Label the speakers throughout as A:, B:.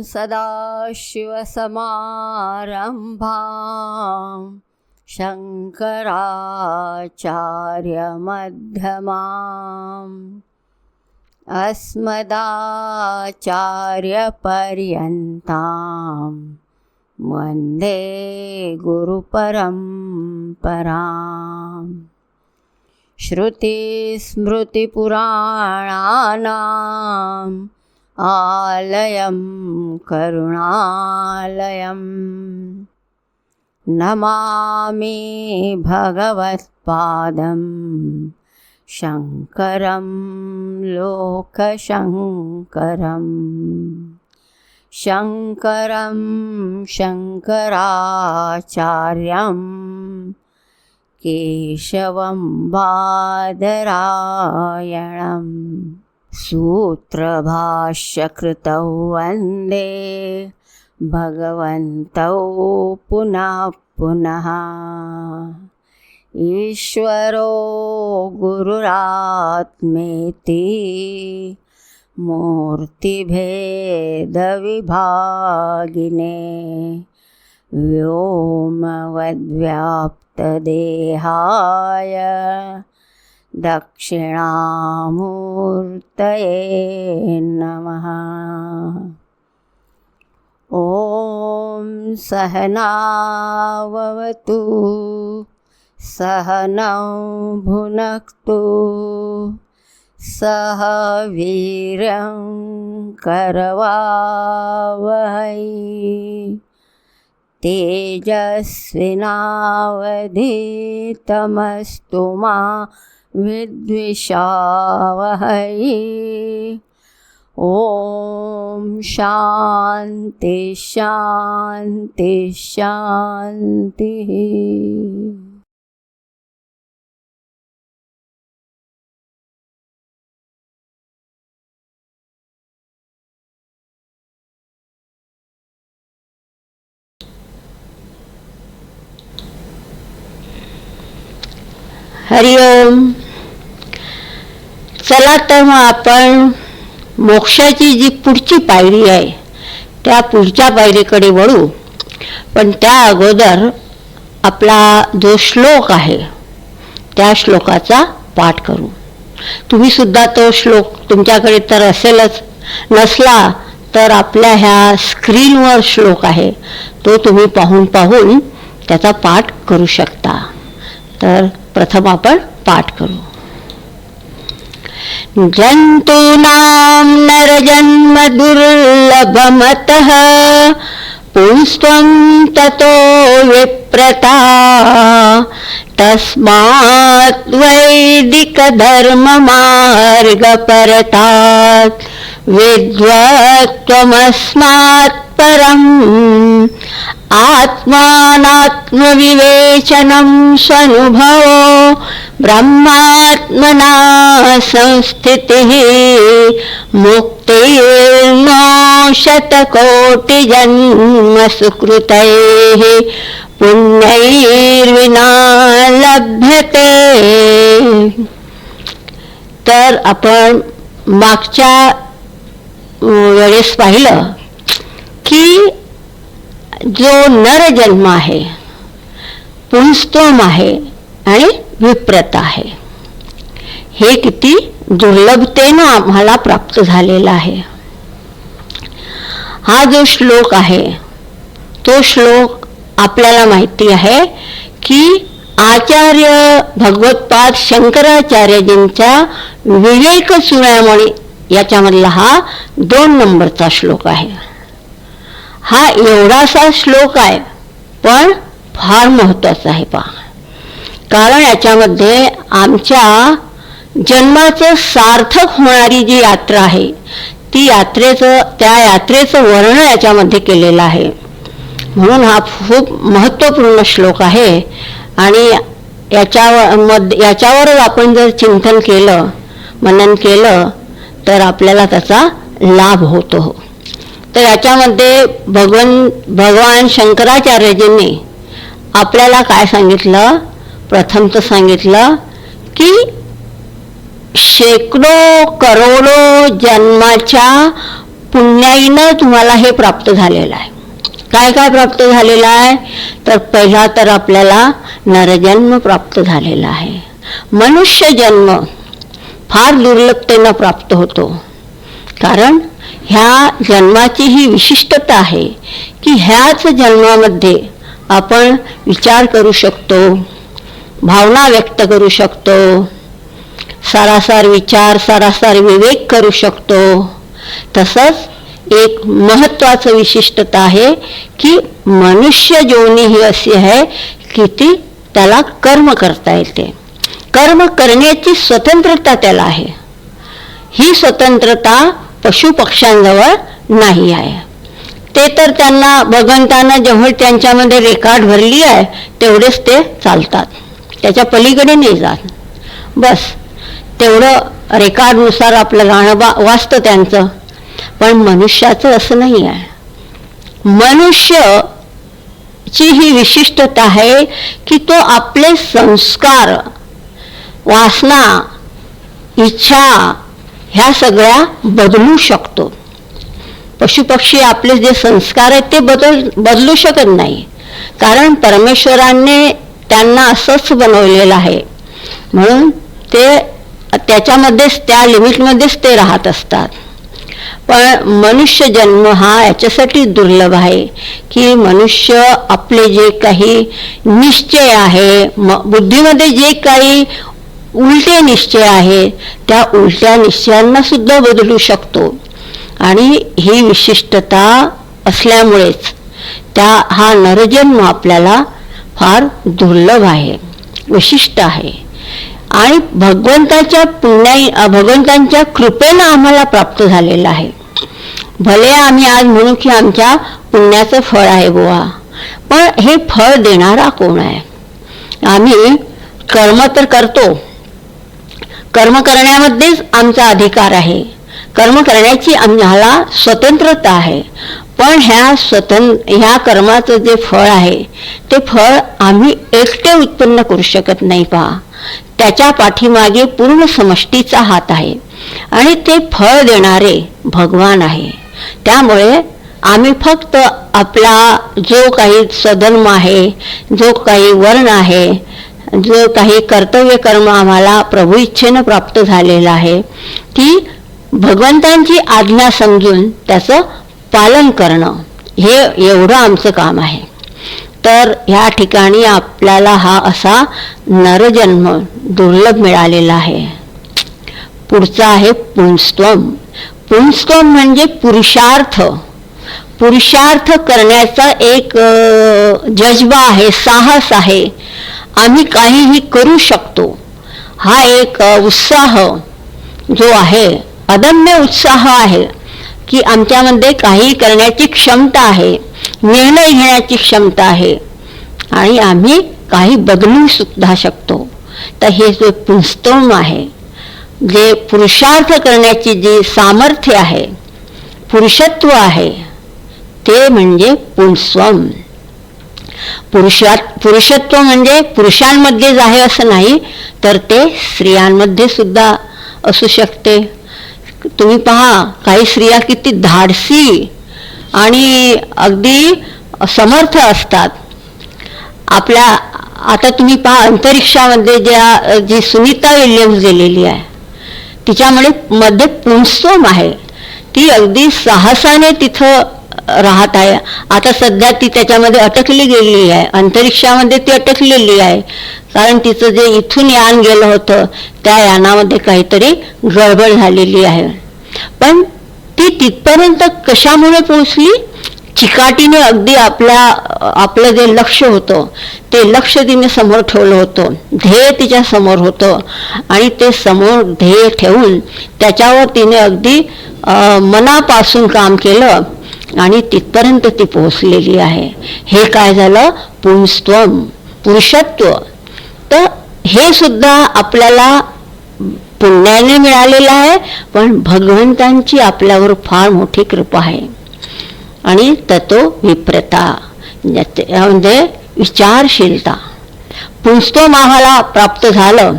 A: सदाशिवसमारम्भां शङ्कराचार्यमध्यमाम् अस्मदाचार्यपर्यन्तां वन्दे गुरुपरम्पराम्। श्रुतिस्मृतिपुराणानाम् आलयं करुणालयं नमामि भगवत्पादं शङ्करं लोकशङ्करं। शङ्करं शङ्कराचार्यं केशवं बादरायणम् सूत्रभाष्यकृतौ वन्दे भगवन्तौ पुनः पुनः। ईश्वरो गुरुरात्मेति मूर्तिभेदविभागिने व्योमवद्व्याप्तदेहाय दक्षिणामूर्तये नमः। ॐ सहनाववतु सहनौ भुनक्तु सह वीर्यं करवावहै तेजस्विनावधीतमस्तु मा विद्विषावहै। ॐ शान्ति शान्ति शान्तिः।
B: हरिओम. चला तर मग आपण मोक्षाची जी पुढची पायरी आहे त्या पुढच्या पायरीकडे वळू. पण त्या अगोदर आपला जो श्लोक आहे त्या श्लोकाचा पाठ करू. तुम्ही सुद्धा तो श्लोक तुमच्याकडे तर असेलच, नसला तर आपल्या ह्या स्क्रीनवर श्लोक आहे तो तुम्ही पाहून त्याचा पाठ करू शकता. तर प्रथम आपण पाठ करू. जंतूनां नरजन्म दुर्लभमतः पुंस्त्वं ततो विप्रता तस्मात् वैदिकधर्ममार्गपरतात् विद्वत्त्वमस्मात् परम् आत्मानात्मविवेचनं स्वानुभवो ब्रह्मात्मना संस्थितिः मुक्तिर्नो शतकोटिजन्मसुकृतैः पुण्यैर्विना लभ्यते. तर आपण मागच्या वेळेस पाहिलं की जो नरजन्म आहे, पुंस्तोम आहे आणि विप्रता आहे, हे किती दुर्लभतेनं आम्हाला प्राप्त झालेला आहे. हा जो श्लोक आहे तो श्लोक आपल्याला माहिती आहे की आचार्य भगवत्पाद शंकराचार्यजींच्या विवेक चूडामणी याच्यामधला हा 2 नंबरचा श्लोक आहे. हा एवढासा श्लोक आहे पण फार महत्त्वाचा आहे पहा. कारण याच्यामध्ये आमच्या जन्माचं सार्थक होणारी जी यात्रा आहे त्या यात्रेचं वर्णन याच्यामध्ये केलेलं आहे. म्हणून हा खूप महत्त्वपूर्ण श्लोक आहे. आणि याच्यावर आपण जर चिंतन केलं, मनन केलं तर आपल्याला त्याचा लाभ होतो. तर याच्यामध्ये भगवान शंकराचार्यजींनी आपल्याला काय सांगितलं? प्रथम तर सांगितलं की शेकडो करोडो जन्माच्या पुण्याईनं तुम्हाला हे प्राप्त झालेलं आहे. काय काय प्राप्त झालेलं आहे? तर पहिला तर आपल्याला नरजन्म प्राप्त झालेला आहे. मनुष्य जन्म फार दुर्लभतेनं प्राप्त होतो, कारण ह्या जन्माची ही विशिष्टता आहे की ह्याच जन्मामध्ये आपण विचार करू शकतो, भावना व्यक्त करू शकतो, सारासार विचार सारासार विवेक करू शकतो. तसंच एक महत्वाचं विशिष्टता आहे की मनुष्य जोनी ही अशी आहे की ती त्याला कर्म करता येते. कर्म करण्याची स्वतंत्रता त्याला आहे. ही स्वतंत्रता पशुपक्ष्यांजवळ नाही आहे. ते तर त्यांना भगवंतानं जेव्हा त्यांच्यामध्ये रेखाट भरली आहे तेवढेच ते चालतात, त्याच्या पलीकडे नाही जात. बस तेवढं रेखाटनुसार आपलं गाणं वाचतं त्यांचं. पण मनुष्याचं असं नाही आहे. मनुष्यची ही विशिष्टता आहे की तो आपले संस्कार, वासना, इच्छा ह्या सगळ्या बदलू शकतो. पशुपक्षी आपले जे संस्कार आहेत ते बदलू शकत नाही, कारण परमेश्वराने त्यांना असंच बनवलेलं आहे. म्हणून ते त्याच्यामध्येच, त्या लिमिटमध्येच ते राहत असतात. पण मनुष्य जन्म हा याच्यासाठी दुर्लभ आहे की मनुष्य आपले जे काही निश्चय आहे, बुद्धीमध्ये जे काही उलटे निश्चय आहे त्या उलट्या निश्चयांना सुद्धा बदलू शकतो. आणि ही विशिष्टता असल्यामुळेच हा नरजन्म आपल्याला फार दुर्लभ आहे, विशिष्ट आहे. आणि भगवंतांच्या कृपेनं आम्हाला प्राप्त झालेलं आहे. भले आम्ही आज म्हणू की आमच्या पुण्याचं फळ आहे बुवा, पण हे फळ देणारा कोण आहे? आम्ही कर्म तर करतो, कर्म करण्यामध्येच आमचा अधिकार आहे, कर्म करण्याची आम्हाला स्वतंत्रता आहे. पण ह्या कर्माचं जे फळ आहे ते फळ आम्ही एकटे उत्पन्न करू शकत नाही. पहा, त्याच्या पाठीमागे पूर्ण समष्टीचा हात आहे आणि ते फळ देणारे भगवान आहे. त्यामुळे आम्ही फक्त आपला जो काही स्वधर्म आहे, जो काही वर्ण आहे, जो काही कर्तव्य कर्म आम्हाला प्रभू इच्छेनं प्राप्त झालेलं आहे, ती भगवंतांची आज्ञा समजून त्याचं पालन करणं, हे एवढं आमचं काम आहे. तर ह्या ठिकाणी आपल्याला हा असा नरजन्म दुर्लभ मिळालेला आहे. पुढचा आहे पुंस्त्वम. पुंस्त्वम म्हणजे पुरुषार्थ. पुरुषार्थ करण्याचा एक जज्बा आहे, साहस आहे. आम्ही काहीही करू शकतो हा एक उत्साह जो आहे, अदम्य उत्साह आहे की आमच्यामध्ये काही करण्याची क्षमता आहे, निर्णय घेण्याची क्षमता आहे आणि आम्ही काही बदलू सुद्धा शकतो. तर हे जे पुंस्त्वम आहे, जे पुरुषार्थ करण्याची जी सामर्थ्य आहे, पुरुषत्व आहे, ते म्हणजे पुंस्त्वम. पुरुषत्व म्हणजे पुरुषांमध्येच आहे असं नाही, तर ते स्त्रियांमध्ये सुद्धा असू शकते. तुम्ही पहा, काही स्त्रिया किती धाडसी आणि अगदी समर्थ असतात. आता तुम्ही पहा, अंतरिक्षामध्ये जी सुनीता विल्यम्स गेलेली आहे तिच्यामध्ये पुंस्त्वम आहे. ती अगदी साहसाने तिथं राहत आहे. आता सध्या ती त्याच्यामध्ये अटकली गेलेली आहे, अंतरिक्षामध्ये ती अटकलेली आहे, कारण तिचं जे इथून यान गेलं होतं त्या यानामध्ये काहीतरी गडबड झालेली आहे. पण ती तिथपर्यंत कशामुळे पोहोचली? चिकाटीने अगदी आपलं जे लक्ष होतं ते लक्ष तिने समोर ठेवलं होतं, ध्येय तिच्या समोर होतं आणि ते समोर ध्येय ठेवून त्याच्यावर तिने अगदी मनापासून काम केलं आणि तिथपर्यंत ती पोहोचलेली आहे. हे काय झालं? पुंस्त्वम, पुरुषत्व. तर हे सुद्धा आपल्याला पुण्याने मिळालेलं आहे, पण भगवंतांची आपल्यावर फार मोठी कृपा आहे. आणि ततो विप्रता म्हणजे विचारशीलता. पुंस्त्वम आम्हाला प्राप्त झालं,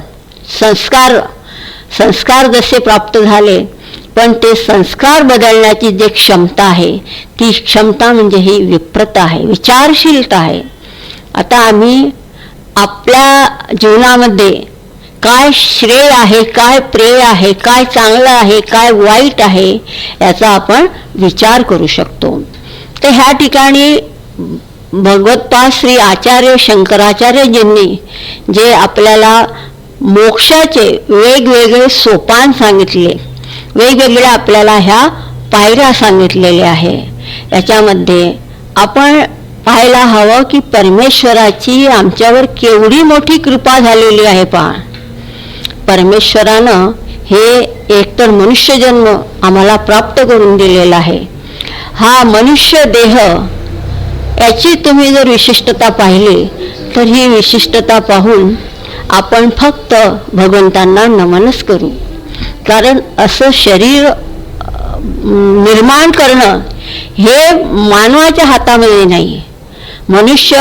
B: संस्कार जसे प्राप्त झाले, पण ते संस्कार बदलण्याची जी क्षमता आहे ती क्षमता म्हणजे ही विप्रता आहे, विचारशीलता आहे. आता आम्ही आपल्या जीवनामध्ये काय श्रेय आहे, काय प्रेय आहे, काय चांगलं आहे, काय वाईट आहे याचा आपण विचार करू शकतो. तर ह्या ठिकाणी भगवत्पाद श्री आचार्य शंकराचार्यजींनी जे आपल्याला मोक्षाचे वेगवेगळे सोपान सांगितले, वेगवेगळ्या आपल्याला ह्या पायऱ्या सांगितलेल्या आहे. याच्यामध्ये आपण पाहायला हवं की परमेश्वराची आमच्यावर केवढी मोठी कृपा झालेली आहे. पहा, परमेश्वरानं हे एकतर मनुष्यजन्म आम्हाला प्राप्त करून दिलेला आहे. हा मनुष्य देह याची तुम्ही जर विशिष्टता पाहिली तर ही विशिष्टता पाहून आपण फक्त भगवंतांना नमनच करू. कारण असं शरीर निर्माण करणं हे मानवाच्या हातामध्ये नाही. मनुष्य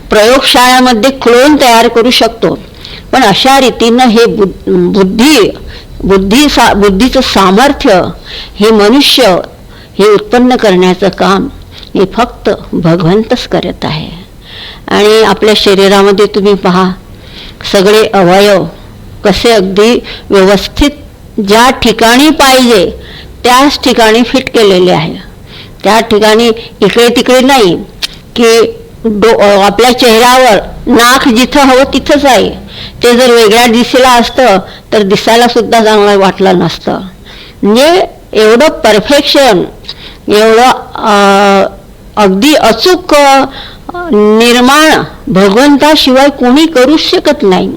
B: प्रयोगशाळेमध्ये क्लोन तयार करू शकतो, पण अशा रीतीनं हे बुद्धीचं सामर्थ्य हे मनुष्य हे उत्पन्न करण्याचं काम हे फक्त भगवंतच करत आहे. आणि आपल्या शरीरामध्ये तुम्ही पहा, सगळे अवयव कसे अगदी व्यवस्थित ज्या ठिकाणी पाहिजे त्याच ठिकाणी फिट केलेले आहे. त्या ठिकाणी इकडे तिकडे नाही की आपल्या चेहऱ्यावर नाक जिथं हवं तिथंच आहे. ते जर वेगळ्या दिशेला असतं तर दिसायला सुद्धा चांगलं वाटलं नसतं. म्हणजे एवढं परफेक्शन, एवढं अगदी अचूक निर्माण भगवंताशिवाय कोणी करू शकत नाही.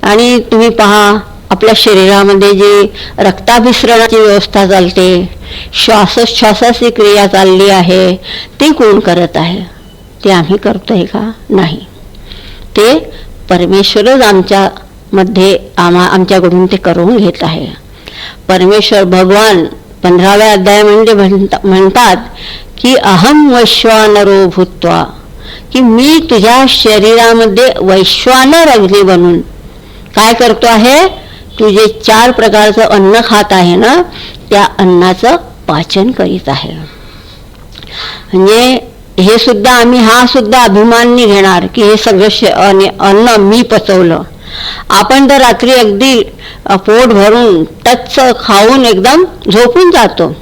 B: आणि तुम्ही पहा, आपल्या शरीरामध्ये जी रक्ताभिसरणाची व्यवस्था चालते, श्वासोच्छ्वासाची क्रिया चालली आहे, ती कोण करत आहे? ते आम्ही करतोय का? नाही. ते परमेश्वरच आमच्यामध्ये आमच्याकडून ते करून घेत आहे. परमेश्वर भगवान 15व्या अध्यायामध्ये म्हणतात की अहम वैश्वानरो भूत्वा, की मी तुझ्या शरीरामध्ये वैश्वानर अग्नी बनून काय करतो आहे? तुझे 4 प्रकारचं अन्न खात आहे ना, त्या अन्नाचं पाचन करीत आहे. म्हणजे हे सुद्धा आम्ही हा सुद्धा अभिमाननी घेणार की हे सगळं अन्न मी पचवलं. आपण तर रात्री अगदी पोट भरून टच्च खाऊन एकदम झोपून जातो.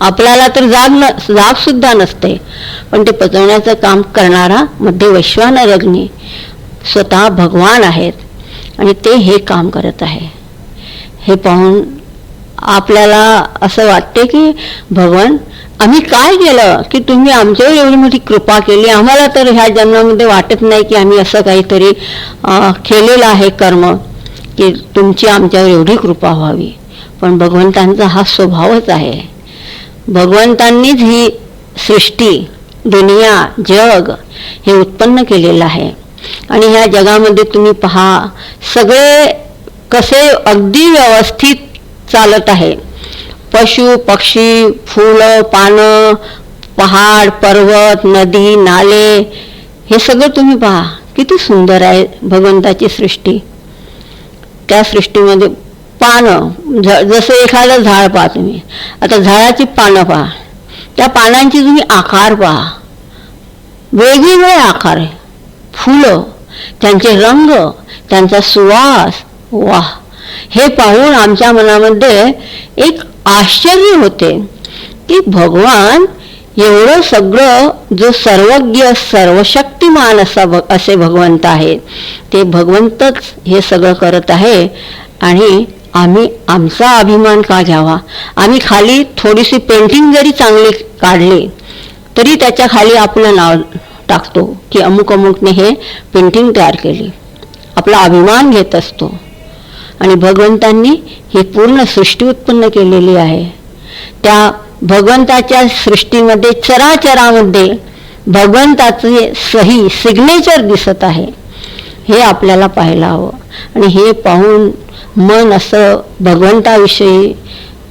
B: आपल्याला तर जाग सुद्धा नसते, पण ते पचवण्याचं काम करणारा मध्ये वैश्वानर अग्नी स्वतः भगवान आहेत आणि ते हे काम करत आहे. हे पाहून आपल्याला असं वाटते की भगवान, आम्ही काय केलं की तुम्ही आमच्यावर एवढी मोठी कृपा केली? आम्हाला तर ह्या जन्मामध्ये वाटत नाही की आम्ही असं काहीतरी केलेलं आहे कर्म की तुमची आमच्यावर एवढी कृपा व्हावी. पण भगवंतांचा हा स्वभावच आहे. भगवंतांनीच ही सृष्टी, दुनिया, जग हे उत्पन्न केलेलं आहे. आणि ह्या जगामध्ये तुम्ही पहा, सगळे कसे अगदी व्यवस्थित चालत आहे. पशु पक्षी, फुलं पानं, पहाड पर्वत, नदी नाले, हे सगळं तुम्ही पहा किती सुंदर आहे भगवंताची सृष्टी. त्या सृष्टीमध्ये पानं, जसं एखादं झाड पहा तुम्ही, आता झाडाची पानं पहा, त्या पानांची तुम्ही आकार पहा, वेगवेगळे आकार आहे. फुलं, त्यांचे रंग, त्यांचा सुवास, वाह! हे पाहून आमच्या मनामध्ये एक आश्चर्य होते की भगवान एवढं सगळं, जो सर्वज्ञ सर्वशक्तिमान असे भगवंत आहे, ते भगवंतच हे सगळं करत आहे. आणि आम्ही आमचा अभिमान का घ्यावा? आम्ही खाली थोडीशी पेंटिंग जरी चांगली काढली तरी त्याच्या खाली आपलं नाव टाकतो की अमुक अमुकने हे पेंटिंग तयार केली. आपला अभिमान घेत असतो. आणि भगवंतांनी ही पूर्ण सृष्टी उत्पन्न केलेली आहे. त्या भगवंताच्या सृष्टीमध्ये चराचरामध्ये भगवंताचे सही सिग्नेचर दिसत आहे. हे आपल्याला पाहायला हवं. आणि हे पाहून मन असं भगवंताविषयी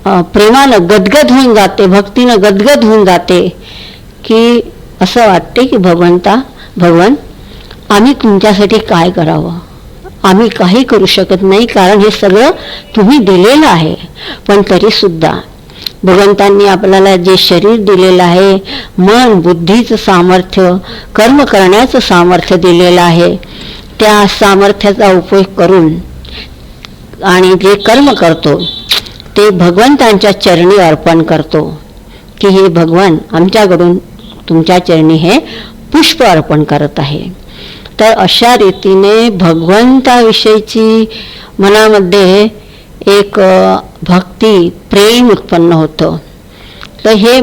B: प्रेमानं गदगद होऊन जाते, भक्तीनं गदगद होऊन जाते की असं वाटते की भगवान, आम्ही तुमच्यासाठी काय करावं? आम्ही काही करू शकत नाही, कारण हे सगळं तुम्ही दिलेलं आहे. पण तरी सुद्धा भगवंतांनी आपल्याला जे शरीर दिलेलं आहे, मन बुद्धीचं सामर्थ्य, कर्म करण्याचं सामर्थ्य दिलेलं आहे, त्या सामर्थ्याचा उपयोग करून आणि जे कर्म करतो ते भगवंतांच्या चरणी अर्पण करतो की हे भगवान आमच्याकडून तुमच्या चरणी हे पुष्प अर्पण करत आहे. तर अशा रीतीने भगवंताविषयीची मनामध्ये एक भक्ती प्रेम उत्पन्न होतं. तर हे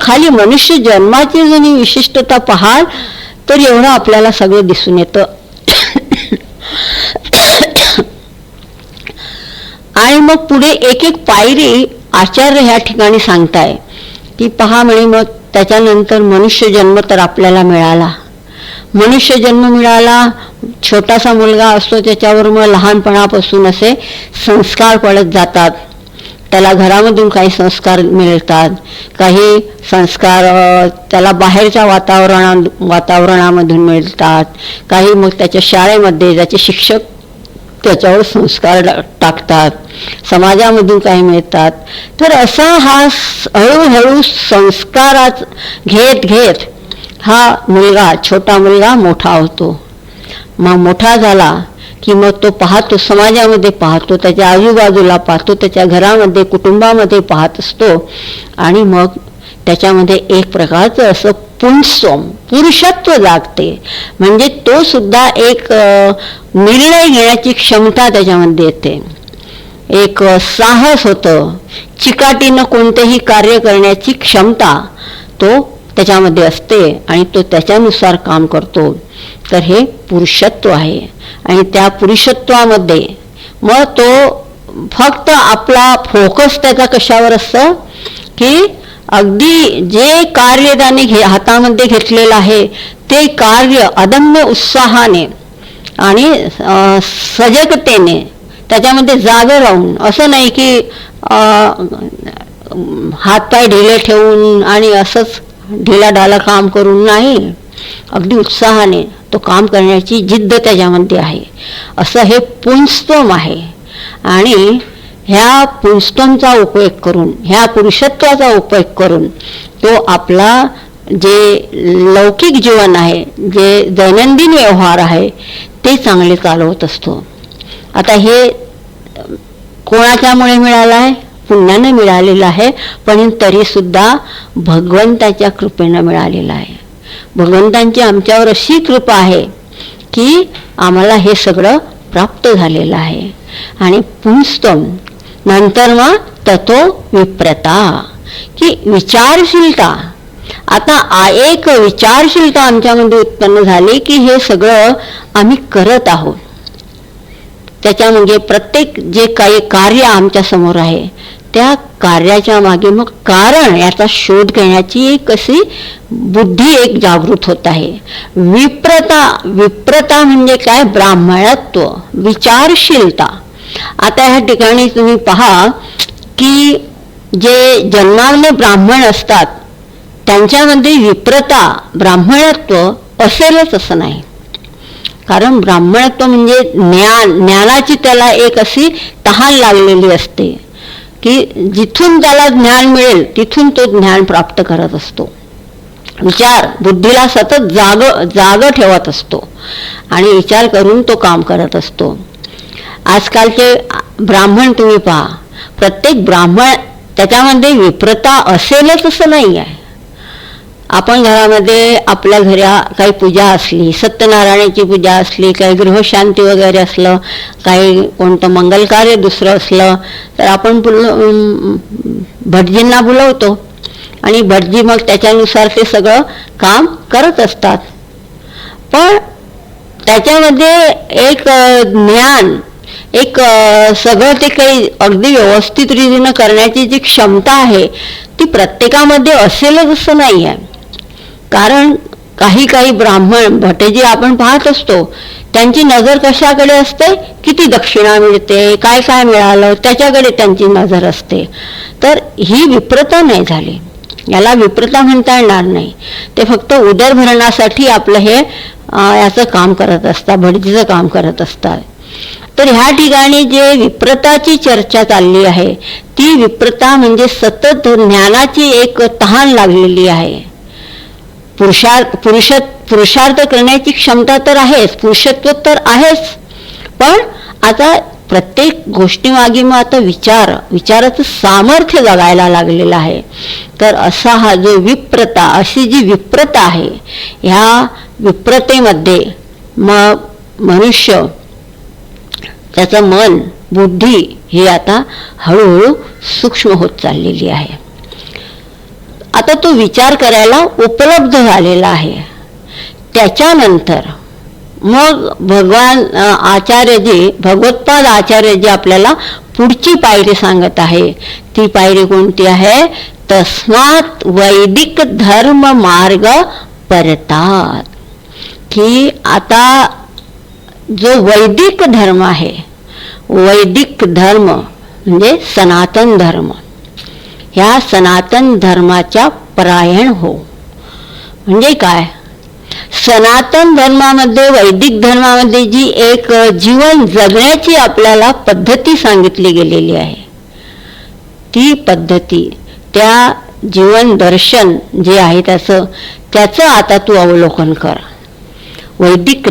B: खाली मनुष्य जन्माची जरी विशिष्टता पाहाल तर एवढं आपल्याला सगळं दिसून येतं. आणि मग पुढे एक एक पायरी आचार्य ह्या ठिकाणी सांगताय की पहा म्हणे, मग त्याच्यानंतर मनुष्य जन्म तर आपल्याला मिळाला. मनुष्य जन्म मिळाला, छोटासा मुलगा असतो त्याच्यावर मग लहानपणापासून असे संस्कार पडत जातात. त्याला घरामधून काही संस्कार मिळतात, काही संस्कार त्याला बाहेरच्या वातावरणामधून मिळतात, काही मग त्याच्या शाळेमध्ये त्याचे शिक्षक त्याच्यावर संस्कार टाकतात, समाजामधून काही मिळतात. तर असा हा हळूहळू संस्कारात घेत घेत हा मुलगा, छोटा मुलगा मोठा होतो. मग मोठा झाला की मग तो पाहतो, समाजामध्ये पाहतो, त्याच्या आजूबाजूला पाहतो, त्याच्या घरामध्ये कुटुंबामध्ये पाहत असतो. आणि मग त्याच्यामध्ये एक प्रकारचं असं पुरुषत्व जागते. म्हणजे तो सुद्धा एक निर्णय घेण्याची क्षमता त्याच्यामध्ये येते, एक साहस होतं, चिकाटीनं कोणतेही कार्य करण्याची क्षमता तो त्याच्यामध्ये असते आणि तो त्याच्यानुसार काम करतो. तर हे पुरुषत्व आहे. आणि त्या पुरुषत्वामध्ये मग तो फक्त आपला फोकस त्याचा कशावर असतं की अगदी जे कार्य त्याने हातामध्ये घेतलेलं आहे ते कार्य अदम्य उत्साहाने आणि सजगतेने त्याच्यामध्ये जागे राहून, असं नाही की हातपाय ढिले ठेवून आणि असंच ढिलाढाला काम करून नाही, अगदी उत्साहाने तो काम करण्याची जिद्द त्याच्यामध्ये आहे. असं हे पुंस्तम आहे. आणि ह्या पुंस्तमचा उपयोग करून, ह्या पुरुषत्वाचा उपयोग करून तो आपला जे लौकिक जीवन आहे, जे दैनंदिन व्यवहार आहे ते चांगले चालवत असतो. आता हे कोणाच्यामुळे मिळालं आहे? पुण्याने मिळालेलं आहे, पण तरी सुद्धा भगवंताच्या कृपेनं मिळालेलं आहे. भगवंतांची आमच्यावर अशी कृपा आहे की आम्हाला हे सगळं प्राप्त झालेलं आहे. आणि पुंस्तम नंतर मग ततो विप्रता की विचारशीलता. आता एक विचारशीलता आमच्यामध्ये उत्पन्न झाली की हे सगळं आम्ही करत आहोत. त्याच्यामध्ये प्रत्येक जे काही कार्य आमच्या समोर आहे त्या कार्याच्या मागे मग कारण याचा शोध घेण्याची एक अशी बुद्धी एक जागृत होत आहे. विप्रता म्हणजे काय? ब्राह्मणत्व, विचारशीलता. आता ह्या ठिकाणी तुम्ही पहा की जे जन्माने ब्राह्मण असतात त्यांच्यामध्ये विप्रता, ब्राह्मणत्व असेलच असं नाही. कारण ब्राह्मणत्व म्हणजे ज्ञानाची त्याला एक अशी तहान लागलेली असते की जिथून त्याला ज्ञान मिळेल तिथून तो ज्ञान प्राप्त करत असतो. विचार बुद्धीला सतत जाग ठेवत असतो आणि विचार करून तो काम करत असतो. आजकालचे ब्राह्मण तुम्ही पहा, प्रत्येक ब्राह्मण त्याच्यामध्ये विप्रता असेलच असं नाही आहे. आपण घरामध्ये आपल्या घरी काही पूजा असली, सत्यनारायणाची पूजा असली, काही गृहशांती वगैरे असलं, काही कोणतं मंगल कार्य दुसरं असलं तर आपण भटजींना बोलवतो आणि भटजी मग त्याच्यानुसार ते सगळं काम करत असतात. पण त्याच्यामध्ये एक ज्ञान, एक सगळं ते काही अगदी व्यवस्थित रीतीनं करण्याची जी क्षमता आहे ती प्रत्येकामध्ये असेलच असं नाही आहे. कारण काही ब्राह्मण भटेजी आपण पाहत असतो, त्यांची नजर कशाकडे असते? किती दक्षिणा मिळते, काय काय मिळालं त्याच्याकडे त्यांची नजर असते. तर ही विप्रता नाही झाली. याला विप्रता म्हणता येणार नाही. ते फक्त उदरभरणासाठी आपलं हे याचं काम करत असतात, भटजीचं काम करत असतात. तर ह्या ठिकाणी जे विप्रताची चर्चा चालली आहे ती विप्रता म्हणजे सतत ज्ञानाची एक तहान लागलेली आहे. पुरुषार्थ करण्याची क्षमता तर आहेच, पुरुषत्व तर आहेच, पण आता प्रत्येक गोष्टीमागे मग आता विचाराचं सामर्थ्य जगायला लागलेलं आहे. तर असा हा जो विप्रता, अशी जी विप्रता आहे, ह्या विप्रतेमध्ये मग मनुष्य त्याचं मन बुद्धी ही आता हळूहळू सूक्ष्म होत चाललेली आहे. आता तो विचार करायला उपलब्ध झालेला आहे. त्याच्यानंतर मग भगवान आचार्यजी, भगवत्पाद आचार्यजी आपल्याला पुढची पायरी सांगत आहे. ती पायरी कोणती आहे? तस्मात वैदिक धर्म मार्ग परतात. की आता जो वैदिक धर्म आहे, वैदिक धर्म म्हणजे सनातन धर्म, ह्या सनातन धर्माच्या परायण हो. म्हणजे काय? सनातन धर्मामध्ये, वैदिक धर्मामध्ये जी एक जीवन जगण्याची आपल्याला पद्धती सांगितली गेलेली आहे, ती पद्धती, त्या जीवन दर्शन जे आहे त्याचं आता तू अवलोकन कर. वैदिक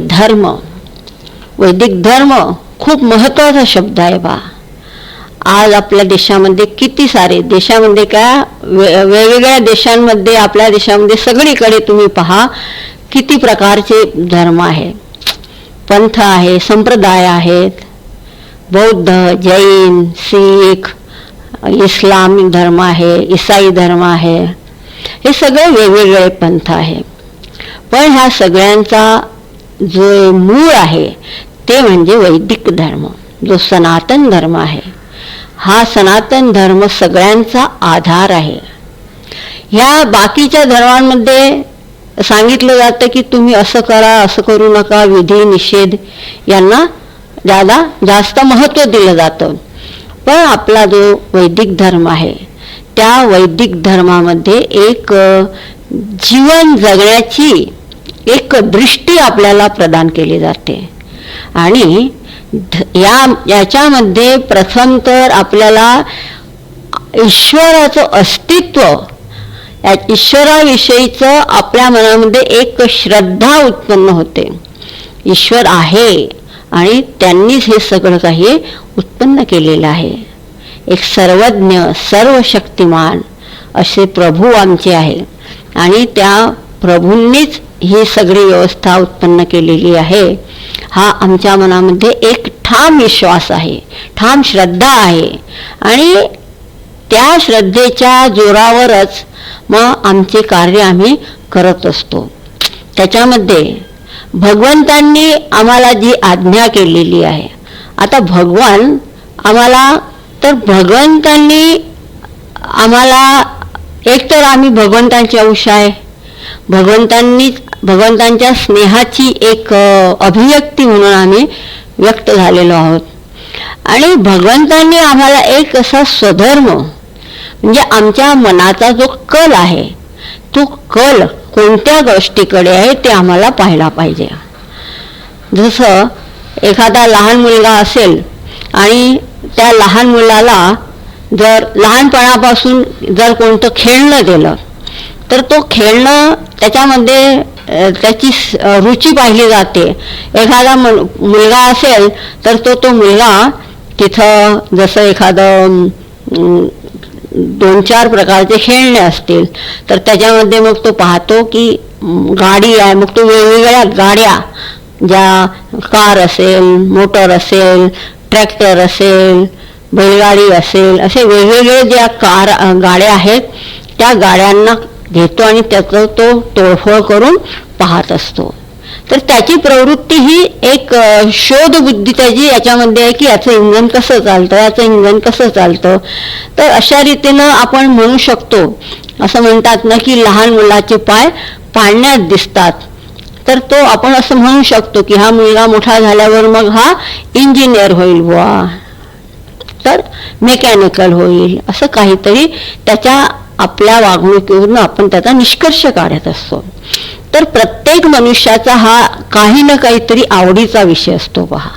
B: धर्म खूप महत्वाचा शब्द आहे बा. आज आपल्या देशामध्ये किती सारे, देशामध्ये काय वेगवेगळ्या देशांमध्ये, आपल्या देशामध्ये सगळीकडे तुम्ही पहा किती प्रकारचे धर्म आहे, पंथ आहे, संप्रदाय आहेत. बौद्ध, जैन, शीख, इस्लामिक धर्म आहे, ईसाई धर्म आहे, हे सगळे वेगवेगळे पंथ आहे. पण ह्या सगळ्यांचा जो मूळ आहे ते म्हणजे वैदिक धर्म, जो सनातन धर्म आहे. हा सनातन धर्म सगळ्यांचा आधार आहे. ह्या बाकीच्या धर्मांमध्ये सांगितलं जातं की तुम्ही असं करा, असं करू नका, विधी निषेध यांना जास्त महत्त्व दिलं जातं. पण आपला जो वैदिक धर्म आहे त्या वैदिक धर्मामध्ये एक जीवन जगण्याची एक दृष्टी आपल्याला प्रदान केली जाते. आणि याच्यामध्ये प्रथम तर आपल्याला ईश्वराचं अस्तित्व, ईश्वराविषयीचं आपल्या मनामध्ये एक श्रद्धा उत्पन्न होते. ईश्वर आहे आणि त्यांनीच हे सगळं काही उत्पन्न केलेलं आहे. एक सर्वज्ञ, सर्वशक्तिमान असे प्रभू आमचे आहे आणि त्या प्रभूंनीच ही सगळी व्यवस्था उत्पन्न केलेली आहे. हा आमच्या मनामध्ये एक ठाम विश्वास आहे, ठाम श्रद्धा आहे. आणि त्या श्रद्धेच्या जोरावरच मग आमचे कार्य आम्ही करत असतो. त्याच्यामध्ये भगवंतांनी आम्हाला जी आज्ञा केलेली आहे, आता भगवान आम्हाला, तर भगवंतांनी आम्हाला, एक तर आम्ही भगवंतांचे अंश आहे, भगवंतांच्या स्नेहाची एक अभिव्यक्ती म्हणून आम्ही व्यक्त झालेलो आहोत. आणि भगवंतांनी आम्हाला एक असा स्वधर्म, म्हणजे आमच्या मनाचा जो कल आहे तो कल कोणत्या गोष्टीकडे आहे ते आम्हाला पाहायला पाहिजे. जसं एखादा लहान मुलगा असेल आणि त्या लहान मुलाला जर लहानपणापासून जर कोणतं खेळणं दिलं तर तो खेळणं त्याच्यामध्ये त्याची रुची पाहिली जाते. एखादा मुलगा असेल तर तो मुलगा तिथं जसं एखादं 2-4 प्रकारचे खेळणे असतील तर त्याच्यामध्ये मग तो पाहतो की गाडी आहे, मग तो वेगवेगळ्या गाड्या, ज्या कार असेल, मोटर असेल, ट्रॅक्टर असेल, बैलगाडी असेल, असे वेगवेगळे ज्या गाड्या आहेत त्या गाड्यांना घेतो आणि त्याचं तो तोडफोड करून पाहत असतो. तर त्याची प्रवृत्ती ही एक शोधबुद्धी त्याची याच्यामध्ये आहे की याचं इंधन कसं चालतं, याचं इंधन कसं चालतं. तर अशा रीतीनं आपण म्हणू शकतो, असं म्हणतात ना की लहान मुलाचे पाय पाळण्यात दिसतात, तर तो आपण असं म्हणू शकतो की हा मुलगा मोठा झाल्यावर मग हा इंजिनियर होईल बुवा, तर मेकॅनिकल होईल, असं काहीतरी त्याच्या आपल्या वागणुकीवरून आपण त्याचा निष्कर्ष काढत असतो. तर प्रत्येक मनुष्याचा हा काही ना काहीतरी आवडीचा विषय असतो पहा.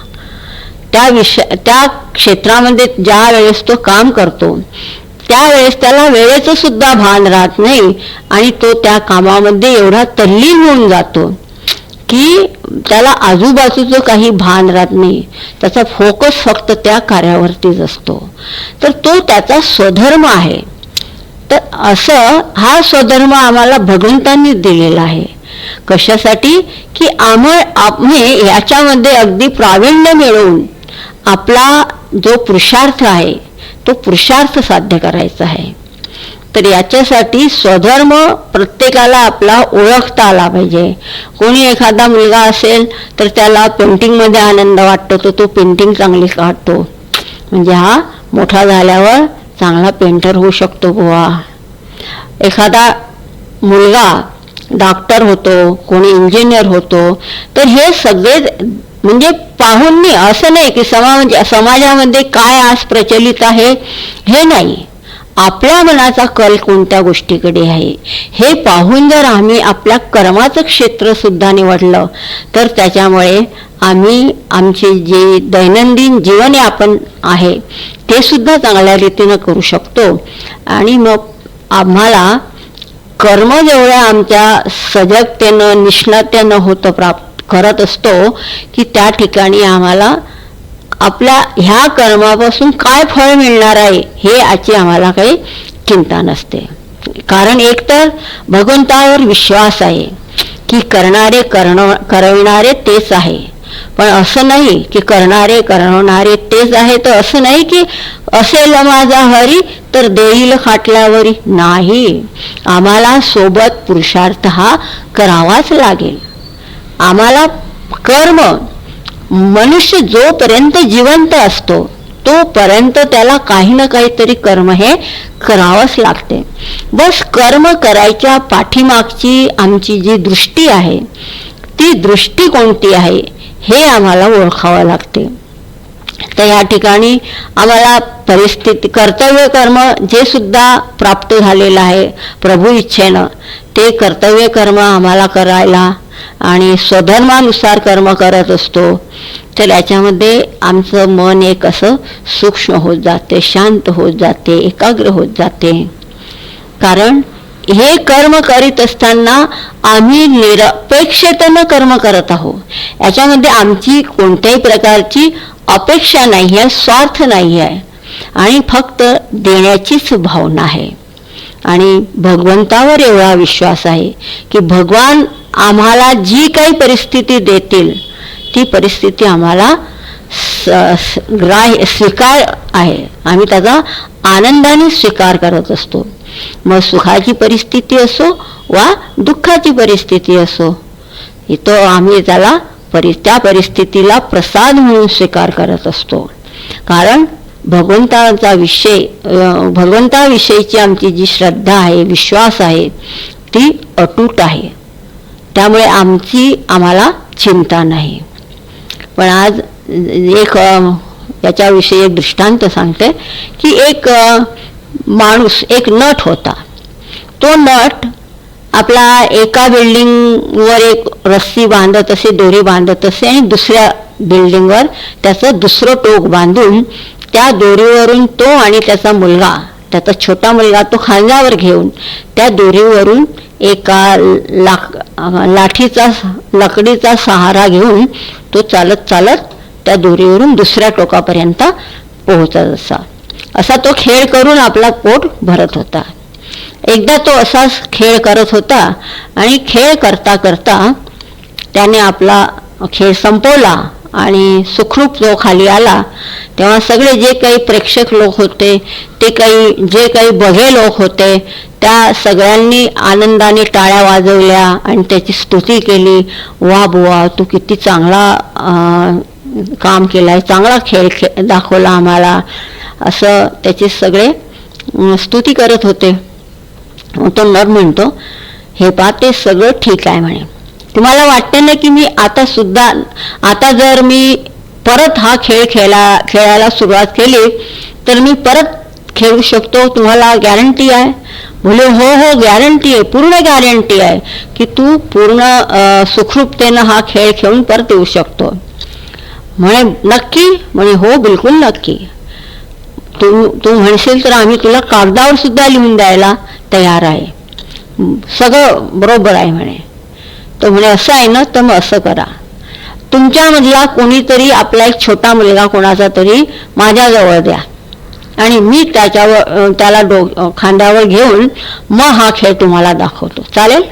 B: त्या क्षेत्रामध्ये ज्या वेळेस तो काम करतो त्यावेळेस त्याला वेळेचं सुद्धा भान राहत नाही आणि तो त्या कामामध्ये एवढा तल्लीन होऊन जातो की त्याला आजूबाजूचं काही भान राहत नाही. त्याचा फोकस फक्त त्या कार्यावरतीच असतो. तर तो त्याचा स्वधर्म आहे. तर असं हा स्वधर्म आम्हाला भगवंतांनी दिलेला आहे. कशासाठी की आम्ही याच्यामध्ये अगदी प्रावीण्य मिळवून आपला जो पुरुषार्थ आहे तो पुरुषार्थ साध्य करायचा आहे. तर याच्यासाठी स्वधर्म प्रत्येकाला आपला ओळखता आला पाहिजे. कोणी एखादा मुलगा असेल तर त्याला पेंटिंगमध्ये आनंद वाटतो, तर तो पेंटिंग चांगली काढतो, म्हणजे हा मोठा झाल्यावर चांगला पेंटर होऊ शकतो बुवा. एखादा मुलगा डॉक्टर होतो, कोणी इंजिनियर होतो. तर हे सगळे म्हणजे पाहून नाही, असं नाही की समाजामध्ये काय आज प्रचलित आहे हे नाही, आपल्या मनाचा कल कोणत्या गोष्टीकडे आहे हे पाहून जर आम्ही आपल्या कर्माचं क्षेत्र सुद्धा निवडलं तर त्याच्यामुळे आम्ही आमचे जे दैनंदिन जीवनयापन आहे ते सुद्धा चांगल्या रीतीनं करू शकतो. आणि मग आम्हाला कर्म जेवढ्या आमच्या सजगतेनं निष्णातेनं होतं प्राप्त करत असतो की त्या ठिकाणी आम्हाला आपल्या ह्या कर्मापासून काय फळ मिळणार आहे हे याची आम्हाला काही चिंता नसते. कारण एकतर भगवंतावर विश्वास आहे की करविणारे तेच आहे. पण असं नाही की करवणारे तेच आहे, तर असं नाही की असेल माझा हरी तर देईल खाटल्यावरी. नाही, आम्हाला सोबत पुरुषार्थ हा करावाच लागेल. आम्हाला कर्म मनुष्य जोपर्यंत जिवंत असतो तोपर्यंत त्याला काही ना काहीतरी कर्म हे करावंच लागते. बस कर्म करायच्या पाठीमागची आमची जी दृष्टी आहे ती दृष्टी कोणती आहे हे आम्हाला ओळखावं लागते. तर या ठिकाणी आम्हाला कर्तव्य कर्म जे सुद्धा प्राप्त झालेलं आहे प्रभू इच्छेनं ते कर्तव्य कर्म आम्हाला करायला आणि स्वधर्मानुसार कर्म करत असतो. तर याच्यामध्ये आमचं मन एक असं सूक्ष्म होत जाते, शांत होत जाते, एकाग्र होत जाते. कारण हे कर्म करीत असताना आम्ही निरपेक्षतेनं कर्म करत आहोत. याच्यामध्ये आमची कोणत्याही प्रकारची अपेक्षा नाही आहे, स्वार्थ नाही आहे आणि फक्त देण्याचीच भावना आहे. आणि भगवंतावर एवढा विश्वास आहे की भगवान आम्हाला जी काही परिस्थिती देतील ती परिस्थिती आम्हाला स्वीकार आहे. आम्ही त्याचा आनंदाने स्वीकार करत असतो. मग सुखाची परिस्थिती असो वा दुःखाची परिस्थिती असो, तो आम्ही त्याला त्या परिस्थितीला प्रसाद म्हणून स्वीकार करत असतो. कारण भगवंताविषयीची आमची जी श्रद्धा आहे, विश्वास आहे ती अतूट आहे. त्यामुळे आम्हाला चिंता नाही. पण आज याच्याविषयी एक दृष्टांत सांगते की एक माणूस, एक नट होता. तो नट आपला एका बिल्डिंगवर एक रस्सी बांधत असे, दोरी बांधत असे आणि दुसऱ्या बिल्डिंगवर त्याचं दुसरं टोक बांधून त्या दोरीवरून तो आणि त्याचा मुलगा, त्याचा छोटा मुलगा तो खांद्यावर घेऊन त्या दोरीवरून एका लाकडीचा सहारा घेऊन तो चालत चालत त्या दोरीवरून दुसऱ्या टोकापर्यंत पोहोचत असा तो खेळ करून आपला पोट भरत होता. एकदा तो असाच खेळ करत होता आणि खेळ करता करता त्याने आपला खेळ संपवला आणि सुखरूप जो खाली आला. तेव्हा सगळे जे काही प्रेक्षक लोक होते, जे काही बघे लोक होते, त्या सगळ्यांनी आनंदाने टाळ्या वाजवल्या आणि त्याची स्तुती केली. वा बुवा, तू किती चांगला काम केलाय, चांगला खेळ दाखवला आम्हाला, असं त्याचे सगळे स्तुती करत होते. तो नर म्हणतो, हे पहा ते सगळं ठीक आहे म्हणे, तुम्हाला वाटते ना की मी आता जर मी परत हा खेळ खेळायला सुरुवात केली तर मी परत खेळू शकतो, तुम्हाला गॅरंटी आहे. बोले हो हो, गॅरंटी आहे, पूर्ण गॅरंटी आहे की तू पूर्ण सुखरूपतेनं हा खेळ खेळून परत येऊ शकतो. म्हणे नक्की? म्हणे हो, बिलकुल नक्की. तू म्हणशील तर आम्ही तुला कागदावर सुद्धा लिहून द्यायला तयार आहे, सगळं बरोबर आहे म्हणे. तो म्हणे असं आहे ना, तर मग असं करा, तुमच्यामधला कोणीतरी आपला एक छोटा मुलगा कोणाचा तरी माझ्याजवळ द्या आणि मी त्याला खांद्यावर घेऊन मग हा खेळ तुम्हाला दाखवतो, चालेल?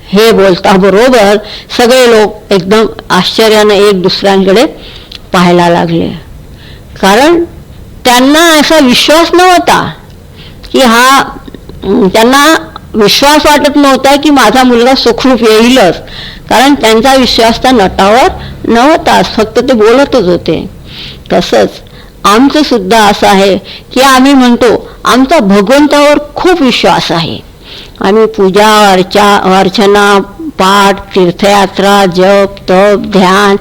B: हे बोलता बरोबर सगळे लोक एकदम आश्चर्यानं एक दुसऱ्यांकडे पाहायला लागले, कारण त्यांना असा विश्वास नव्हता की त्यांना विश्वास वाटत नव्हता की माझा मुलगा सुखरूप येईलच, कारण त्यांचा विश्वास त्या नटावर नव्हताच, फक्त ते बोलतच होते. तसंच आमचं सुद्धा असं आहे की आम्ही म्हणतो आमचा भगवंतावर खूप विश्वास आहे, आम्ही पूजा अर्चना पाठ तीर्थयात्रा जप तप ध्यान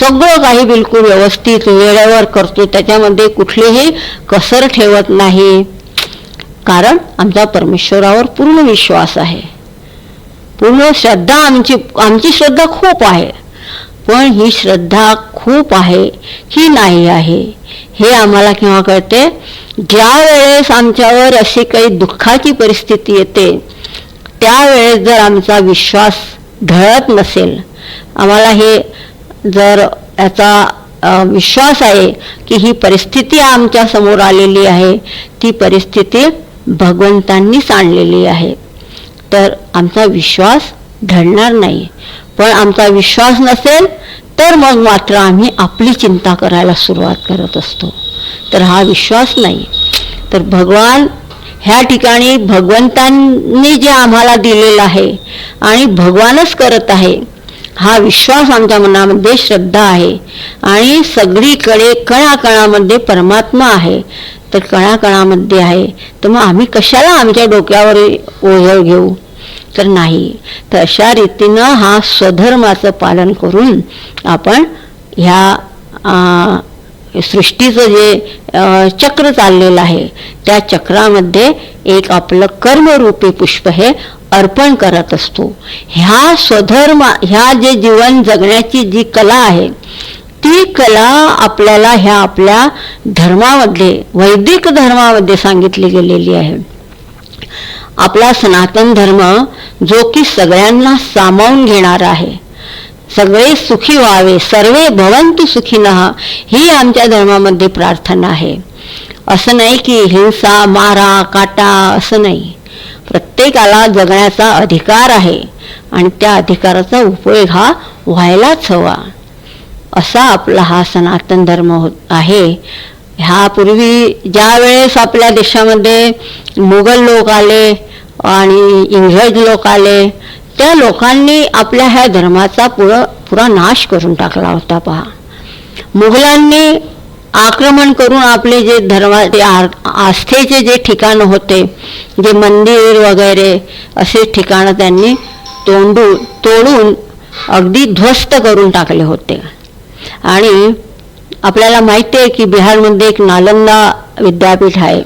B: सगळं काही बिलकुल व्यवस्थित वेळेवर करतो, त्याच्यामध्ये कुठलीही कसर ठेवत नाही, कारण आमचा परमेश्वरावर पूर्ण विश्वास आहे, पूर्ण श्रद्धा. आमची श्रद्धा खूप आहे, पण ही श्रद्धा खूप आहे की नाही आहे हे आम्हाला केव्हा कळते? ज्या वेळेस आमच्यावर अशी काही दुःखाची परिस्थिती येते त्यावेळेस जर आमचा विश्वास ढळत नसेल, आम्हाला हे जर याचा विश्वास आहे की ही परिस्थिती आमच्या समोर आलेली आहे, ती परिस्थिती भगवंतांनीच आणलेली आहे, तर आमचा विश्वास ढळणार नाही. पण आमचा विश्वास नसेल तर मग मात्र आम्ही आपली चिंता करायला सुरुवात करत असतो, तर हा विश्वास नाही. तर भगवान ह्या ठिकाणी भगवंतांनी जे आम्हाला दिलेलं आहे आणि भगवानच करत आहे, हा विश्वास आमच्या मनामध्ये श्रद्धा आहे आणि सगळीकडे कणाकणामध्ये परमात्मा आहे, तर कणाकणामध्ये आहे, तर मग आम्ही कशाला आमच्या डोक्यावर ओझं घेऊ? तर नाही. तर अशा रीतीनं हा स्वधर्माचं पालन करून आपण ह्या सृष्टीचं जे चक्र चाललेलं आहे त्या चक्रामध्ये एक आपलं कर्मरूपी पुष्प हे अर्पण करत असतो. ह्या स्वधर्म, ह्या जे जीवन जगण्याची जी कला आहे ती कला आपल्याला ह्या आपल्या धर्मामध्ये, वैदिक धर्मामध्ये सांगितली गेलेली आहे. आपला सनातन धर्म जो की सगळ्यांना सामावून घेणारा आहे, सगळे सुखी व्हावे, सर्वे भवन्तु सुखिनः, ही आमच्या धर्मामध्ये प्रार्थना आहे. असं नाही की हिंसा मारा काटा, असं नाही. प्रत्येकाला जगण्याचा अधिकार आहे आणि त्या अधिकाराचा उपयोग हा व्हायलाच हवा, असा आपला हा सनातन धर्म आहे. ह्यापूर्वी ज्या वेळेस आपल्या देशामध्ये मुघल लोक आले आणि इंग्रज लोक आले, त्या लोकांनी आपल्या ह्या धर्माचा पुरा नाश करून टाकला होता. पहा, मुघलांनी आक्रमण करून आपले जे धर्माचे आस्थेचे जे ठिकाणं होते, जे मंदिर वगैरे असे ठिकाणं त्यांनी तोडून अगदी ध्वस्त करून टाकले होते. आणि आपल्याला माहिती आहे की बिहारमध्ये एक नालंदा विद्यापीठ आहे,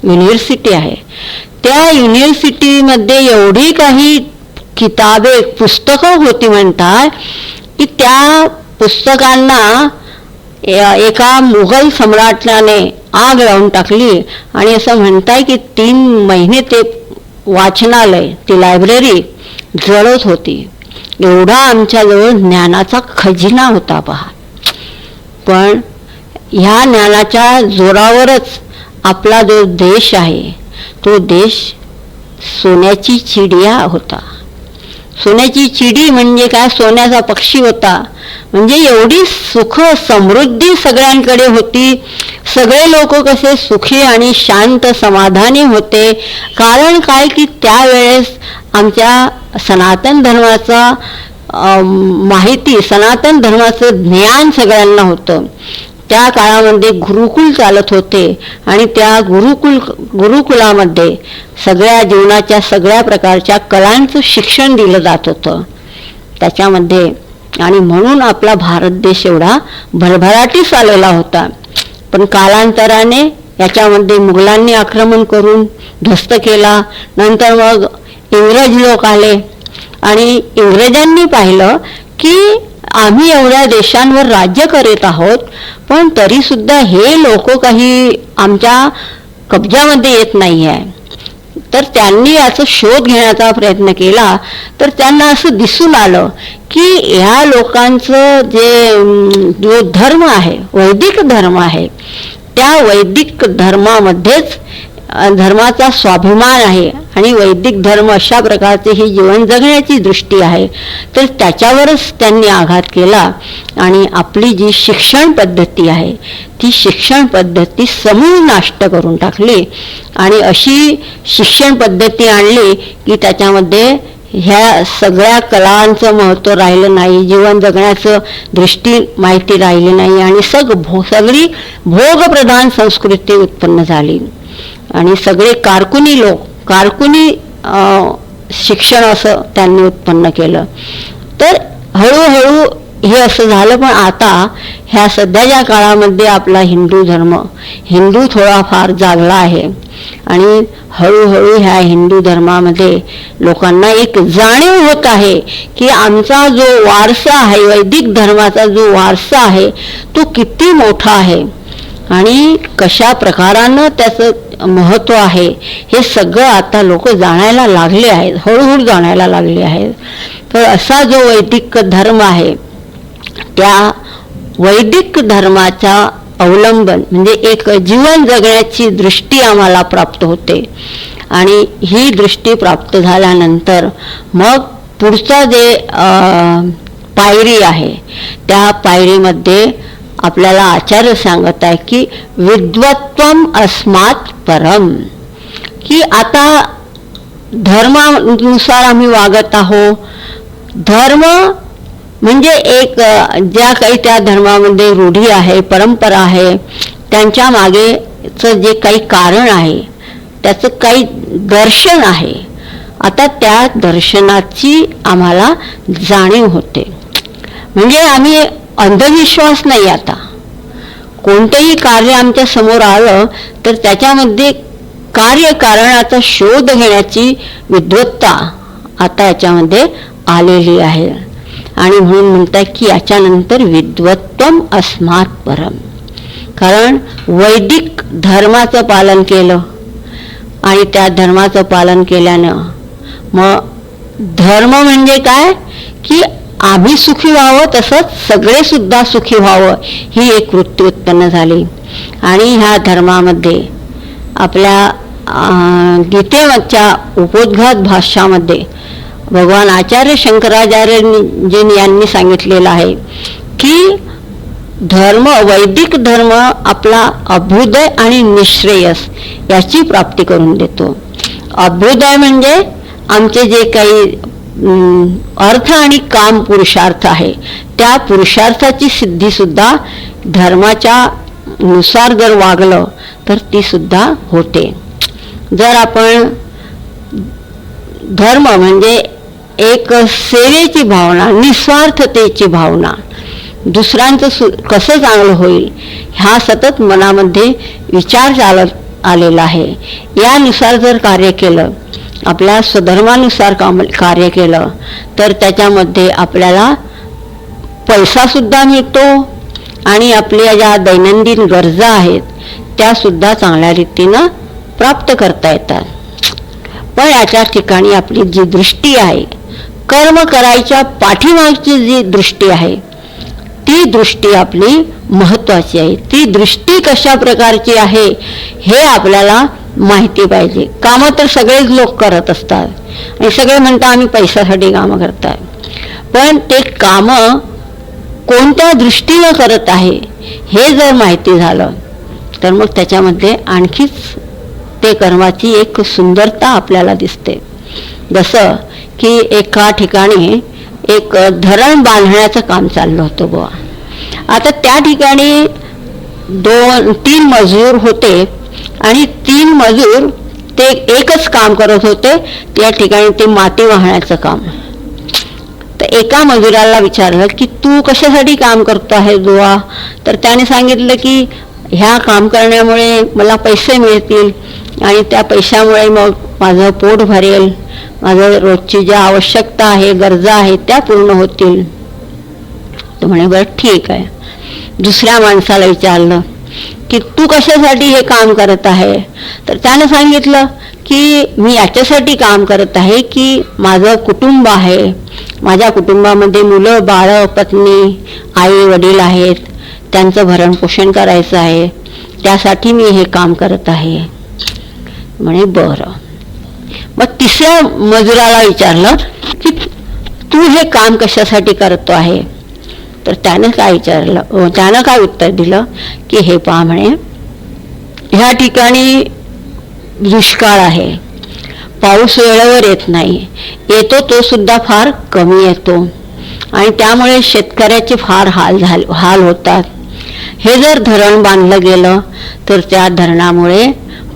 B: युनिव्हर्सिटी आहे. त्या युनिव्हर्सिटीमध्ये एवढी काही किताबे पुस्तकं होती म्हणतात की त्या पुस्तकांना एका मुघल सम्राटाने आग लावून टाकली आणि असं म्हणताय की 3 महिने ते वाचनालय, ती लायब्ररी जळत होती. एवढा आमच्याजवळ ज्ञानाचा खजिना होता. पहा, पण ह्या ज्ञानाच्या जोरावरच आपला जो देश आहे तो देश सोन्याची चिडिया होता. सोन्याची चिडी म्हणजे काय? सोन्याचा पक्षी होता. म्हणजे एवढी सुख समृद्धी सगळ्यांकडे होती. सगळे लोक कसे सुखी आणि शांत समाधानी होते. कारण काय की त्यावेळेस आमच्या सनातन धर्माचा माहिती, सनातन धर्माचं ज्ञान सगळ्यांना होतं. त्या काळामध्ये गुरुकुल चालत होते आणि त्या गुरुकुलामध्ये सगळ्या जीवनाच्या सगळ्या प्रकारच्या कलांचं शिक्षण दिलं जात होतं त्याच्यामध्ये. आणि म्हणून आपला भारत देश एवढा भरभराटीस आलेला होता. पण कालांतराने याच्यामध्ये मुघलांनी आक्रमण करून ध्वस्त केला. नंतर मग इंग्रज लोक आले आणि इंग्रजांनी पाहिलं की आम्ही एवढ्या देशांवर राज्य करीत आहोत, पण तरी सुद्धा हे लोक काही आमच्या कब्जामध्ये येत नाही आहे. तर त्यांनी याचा शोध घेण्याचा प्रयत्न केला. तर त्यांना असं दिसून आलं की ह्या लोकांचं जो धर्म आहे, वैदिक धर्म आहे, त्या वैदिक धर्मामध्येच धर्माचा स्वाभिमान आहे आणि वैदिक धर्म अशा प्रकारचे ही जीवन जगण्याची दृष्टी आहे. तर त्याच्यावरच त्यांनी आघात केला आणि आपली जी शिक्षण पद्धती आहे ती शिक्षण पद्धती समूळ नाष्ट करून टाकली आणि अशी शिक्षण पद्धती आणली की त्याच्यामध्ये ह्या सगळ्या कलांचं महत्त्व राहिलं नाही, जीवन जगण्याचं दृष्टी माहिती राहिली नाही आणि सगळी भोगप्रधान संस्कृती उत्पन्न झाली आणि सगळे कारकुनी शिक्षण असं त्यांनी उत्पन्न केलं. तर हळूहळू हे असं झालं. पण आता ह्या सध्याच्या काळामध्ये आपला हिंदू थोडाफार जागला आहे आणि हळूहळू ह्या हिंदू धर्मामध्ये लोकांना एक जाणीव होत आहे की आमचा जो वारसा आहे, वैदिक धर्माचा जो वारसा आहे तो किती मोठा आहे आणि कशा प्रकारानं त्याचं महत्त्व आहे हे सगळं आता लोक जाणायला लागले आहेत, हळूहळू जाणायला लागले आहेत. तर असा जो वैदिक धर्म आहे त्या वैदिक धर्माचा अवलंबन म्हणजे एक जीवन जगण्याची दृष्टी आम्हाला प्राप्त होते आणि ही दृष्टी प्राप्त झाल्यानंतर मग पुढचा जे पायरी आहे त्या पायरीमध्ये आपल्याला आचार्य सांगत आहे की विद्वत्वम अस्मात् परम, की आता धर्मानुसार आम्ही वागत आहोत. धर्म म्हणजे एक ज्या काही त्या धर्मामध्ये रूढी आहे, परंपरा आहे, त्यांच्या मागेचं जे काही कारण आहे त्याचं काही दर्शन आहे. आता त्या दर्शनाची आम्हाला जाणीव होते. म्हणजे आम्ही अंधविश्वास नाही, आता कोणतंही कार्य आमच्या समोर आलं तर त्याच्यामध्ये कार्यकारणाचा शोध घेण्याची विद्वत्ता आता याच्यामध्ये आलेली आहे आणि म्हणून म्हणतात की याच्यानंतर विद्वत्वम अस्मात् परम. कारण वैदिक धर्माचं पालन केलं आणि त्या धर्माचं पालन केल्यानं मग धर्म म्हणजे काय की आम्ही सुखी व्हावं तसंच सगळे सुद्धा सुखी व्हावं ही एक वृत्ती उत्पन्न झाली. आणि ह्या धर्मामध्ये आपल्या गीतेच्या उपोद्घात भाष्यामध्ये भगवान आचार्य शंकराचार्य यांनी सांगितलेलं आहे की वैदिक धर्म आपला अभ्युदय आणि निःश्रेयस याची प्राप्ती करून देतो. अभ्युदय म्हणजे आमचे जे काही अर्थ आणि काम पुरुषार्थ आहे त्या पुरुषार्थाची सिद्धी सुद्धा धर्माच्या नुसार जर वागलं तर ती सुद्धा होते. जर आपण धर्म म्हणजे एक सेवेची भावना, निस्वार्थतेची भावना, दुसऱ्यांचं कसं चांगलं होईल ह्या सतत मनामध्ये विचार चालत आलेला आहे. यानुसार जर कार्य केलं, आपल्या स्वधर्मानुसार कार्य केलं तर त्याच्यामध्ये आपल्याला पैसा सुद्धा मिळतो आणि आपल्या ज्या दैनंदिन गरजा आहेत त्या सुद्धा चांगल्या रीतीनं प्राप्त करता येतात. पण याच्या ठिकाणी आपली जी दृष्टी आहे, कर्म करायच्या पाठीमागची जी दृष्टी आहे ती दृष्टी आपली महत्वाची आहे. ती दृष्टी कशा प्रकारची आहे हे आपल्याला माहिती पाहिजे. कामं तर सगळेच लोक करत असतात आणि सगळे म्हणतात आम्ही पैशासाठी कामं करतात, पण ते कामं कोणत्या दृष्टीनं करत आहे हे जर माहिती झालं तर मग त्याच्यामध्ये आणखीच ते कर्माची एक सुंदरता आपल्याला दिसते. जसं की एका ठिकाणी एक धरण बांधण्याचं काम चाललं होतं बुवा. आता त्या ठिकाणी 2-3 मजूर होते आणि 3 मजूर ते एकच काम करत होते. त्या ठिकाणी ते माती वाहण्याचं काम. तर एका मजुराला विचारलं की तू कशासाठी काम करतो आहे बुवा? तर त्याने सांगितलं की ह्या काम करण्यामुळे मला पैसे मिळतील आणि त्या पैशामुळे मग माझं पोट भरेल, माझं रोजची ज्या आवश्यकता आहे, गरजा आहेत त्या पूर्ण होतील. तो म्हणे बरं ठीक आहे. दुसऱ्या माणसाला विचारलं की तू कशासाठी हे काम करत आहे? तर त्यानं सांगितलं की मी याच्यासाठी काम करत आहे की माझं कुटुंब आहे, माझ्या कुटुंबामध्ये मुलं बाळं पत्नी आई वडील आहेत, त्यांचं भरणपोषण करायचं आहे, त्यासाठी मी हे काम करत आहे. म्हणे बरं. मग तिसऱ्या मजुराला विचारलं की तू हे काम कशासाठी करतो आहे? तर त्यानं काय उत्तर दिलं की हे पहा म्हणे, ह्या ठिकाणी दुष्काळ आहे, पाऊस वेळेवर येत नाही, येतो तो सुद्धा फार कमी येतो आणि त्यामुळे शेतकऱ्याचे फार हाल होतात. हे जर धरण बांधलं गेलं तर त्या धरणामुळे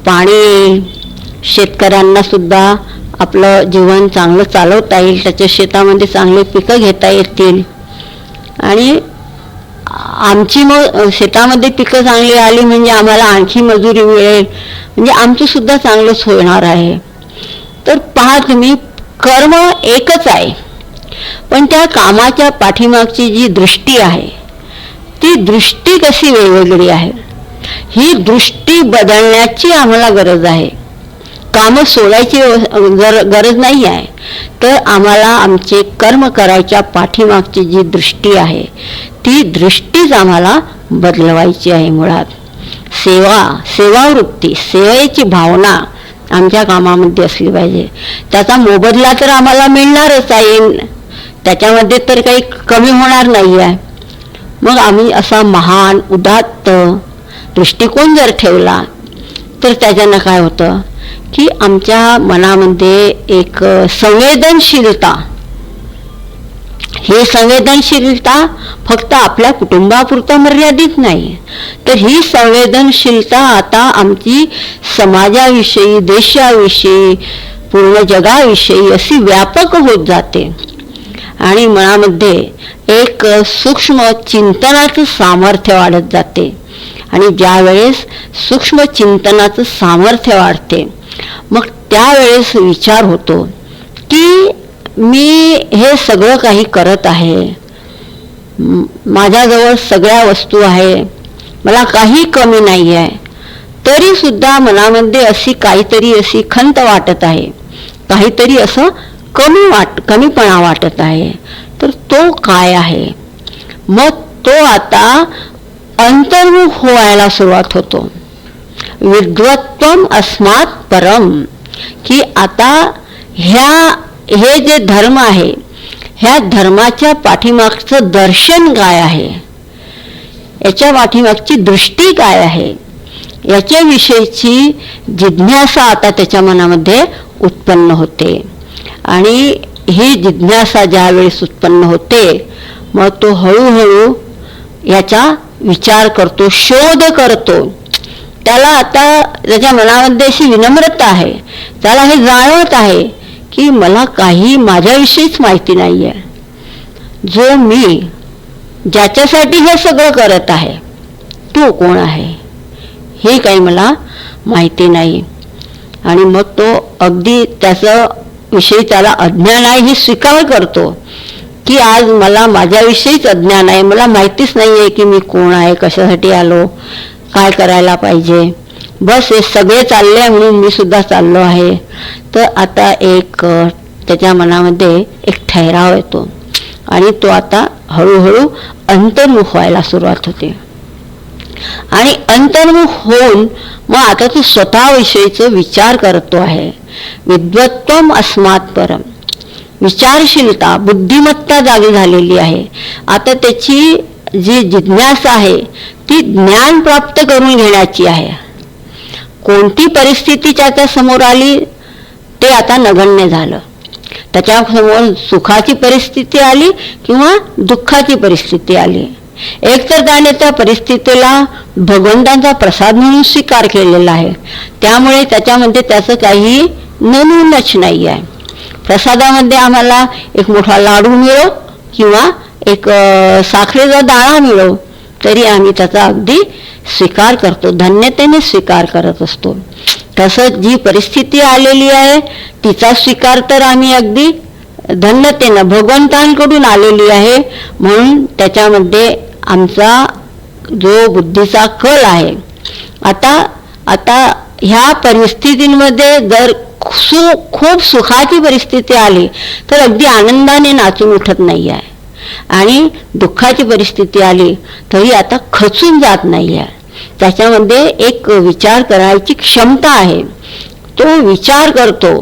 B: पाणी येईल, शेतकऱ्यांना सुद्धा आपलं जीवन चांगलं चालवता येईल, त्याच्या शेतामध्ये चांगले पिकं घेता येतील आणि आमची मग शेतामध्ये पिकं चांगली आली म्हणजे आम्हाला आणखी मजुरी मिळेल, म्हणजे आमचं सुद्धा चांगलंच होणार आहे. तर पहा तुम्ही, कर्म एकच आहे पण त्या कामाच्या पाठीमागची जी दृष्टी आहे ती दृष्टी कशी वेगवेगळी आहे. ही दृष्टी बदलण्याची आम्हाला गरज आहे. कामं सोडायची गरज नाही आहे, तर आम्हाला आमचे कर्म करायच्या पाठीमागची जी दृष्टी आहे ती दृष्टीच आम्हाला बदलवायची आहे. मुळात सेवावृत्ती, सेवेची भावना आमच्या कामामध्ये असली पाहिजे. त्याचा मोबदला तर आम्हाला मिळणारच आहे, त्याच्यामध्ये तर काही कमी होणार नाही आहे. मग आम्ही असा महान उदात्त दृष्टिकोन जर ठेवला तर त्याच्यानं काय होतं की आमच्या मनामध्ये एक संवेदनशीलता, ही संवेदनशीलता फक्त आपल्या कुटुंबापुरता मर्यादित नाही, तर ही संवेदनशीलता आता आमची समाजाविषयी, देशाविषयी, पूर्ण जगाविषयी अशी व्यापक होत जाते आणि मनामध्ये एक सूक्ष्म चिंतनाचं सामर्थ्य वाढत जाते. आणि ज्या वेळेस सूक्ष्म चिंतनाचं सामर्थ्य वाढते मग त्यावेळेस विचार होतो की मी हे सगळं काही करत आहे, माझ्याजवळ सगळ्या वस्तू आहे, मला काही कमी नाही आहे, तरी सुद्धा मनामध्ये काहीतरी अशी खंत वाटत आहे, काहीतरी असं कमीपणा वाटत आहे. तर तो काय आहे? मग तो आता अंतर्मुख व्हायला सुरुवात होतो. विद्वत्वम अस्मात् परम, की आता हे जे धर्म आहे ह्या धर्माच्या पाठीमागचं दर्शन काय आहे, याच्या पाठीमागची दृष्टी काय आहे, याच्याविषयीची जिज्ञासा आता त्याच्या मनामध्ये उत्पन्न होते. आणि ही जिज्ञासा ज्या वेळेस उत्पन्न होते मग तो हळूहळू याचा विचार करतो, शोध करतो. त्याला आता त्याच्या मनामध्ये अशी विनम्रता आहे, त्याला हे जाणवत आहे की मला काही माझ्याविषयीच माहिती नाही आहे. जो मी ज्याच्यासाठी हे सगळं करत आहे तो कोण आहे हे काही मला माहिती नाही. आणि मग तो अगदी त्याचं विषयी त्याला अज्ञान आहे हे स्वीकार करतो की आज मला माझ्याविषयीच अज्ञान आहे, मला माहितीच नाही आहे की मी कोण आहे, कशासाठी आलो, काय करायला पाहिजे, बस हे सगळे चालले म्हणून मी सुद्धा चाललो आहे. तर आता एक त्याच्या मनामध्ये एक ठहराव येतो आणि तो आता हळूहळू अंतर्मुख व्हायला सुरुवात होते. आणि अंतर्मुख होऊन मग आता तो स्वतःविषयीचा विचार करतो आहे. विद्वत्वम अस्मात् परम, विचारशीलता, बुद्धिमत्ता जागी झालेली आहे. आता त्याची जी जिज्ञासा आहे ती ज्ञान प्राप्त करून घेण्याची आहे. कोणती परिस्थिती त्याच्या समोर आली ते आता नगण्य झालं. त्याच्यासमोर सुखाची परिस्थिती आली किंवा दुःखाची परिस्थिती आली, एक तर त्याने त्या परिस्थितीला भगवंतांचा प्रसाद म्हणून स्वीकार केलेला आहे, त्यामुळे त्याच्यामध्ये त्याचं काही नवीनच नाही आहे. प्रसादामध्ये आम्हाला एक मोठा लाडू मिळो किंवा एक साखरेचा दाणा मिळो तरी आम्ही त्याचा अगदी स्वीकार करतो, धन्यतेने स्वीकार करत असतो. तसंच जी परिस्थिती आलेली आहे तिचा स्वीकार तर आम्ही अगदी धन्यतेनं भगवंतांकडून आलेली आहे, म्हणून त्याच्यामध्ये आमचा जो बुद्धीचा कल आहे. आता ह्या परिस्थितींमध्ये जर खूप सुखाची परिस्थिती आली तर अगदी आनंदाने नाचून उठत नाही आहे, आणि दुःखाची परिस्थिती आली तरी आता खचून जात नाही आहे. त्याच्यामध्ये एक विचार करायची क्षमता आहे, तो विचार करतो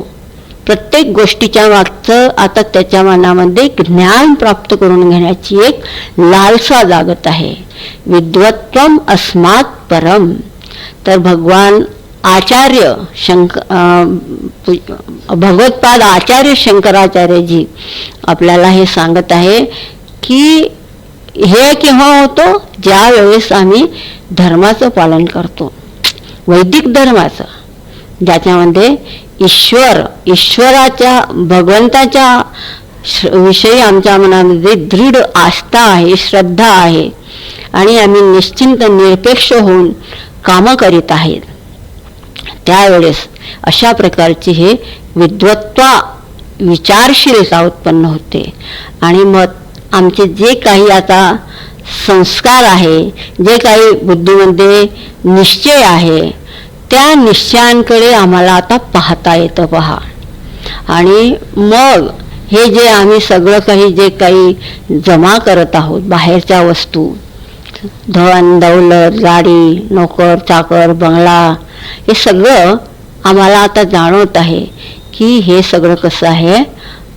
B: प्रत्येक गोष्टीच्या मागचं. आता त्याच्या मनामध्ये ज्ञान प्राप्त करून घेण्याची एक लालसा जागत आहे. विद्वत्वम अस्मात् परम. तर भगवान आचार्य भगवत्पाद आचार्य शंकराचार्यजी आपल्याला हे सांगत आहे की हे केव्हा होतं, ज्या वेळेस आम्ही धर्माचं पालन करतो, वैदिक धर्माचं, ज्याच्यामध्ये ईश्वराच्या भगवंताच्या विषयी आमच्या मनामध्ये दृढ आस्था आहे, श्रद्धा आहे, आणि आम्ही निश्चिंत निरपेक्ष होऊन कामं करीत आहेत. त्यावेळेस अशा प्रकारची हे विद्वत्ता विचारशीलता उत्पन्न होते. आणि मग आमचे जे काही आता संस्कार आहे, जे काही बुद्धीमध्ये निश्चय आहे, त्या निश्चयांकडे आम्हाला आता पाहता येतं. पहा, आणि मग हे जे आम्ही सगळं काही जे काही जमा करत आहोत, बाहेरच्या वस्तू, धन दौलत, गाडी, नोकर चाकर, बंगला, हे सगळं आम्हाला आता जाणवत आहे की हे सगळं कसं आहे,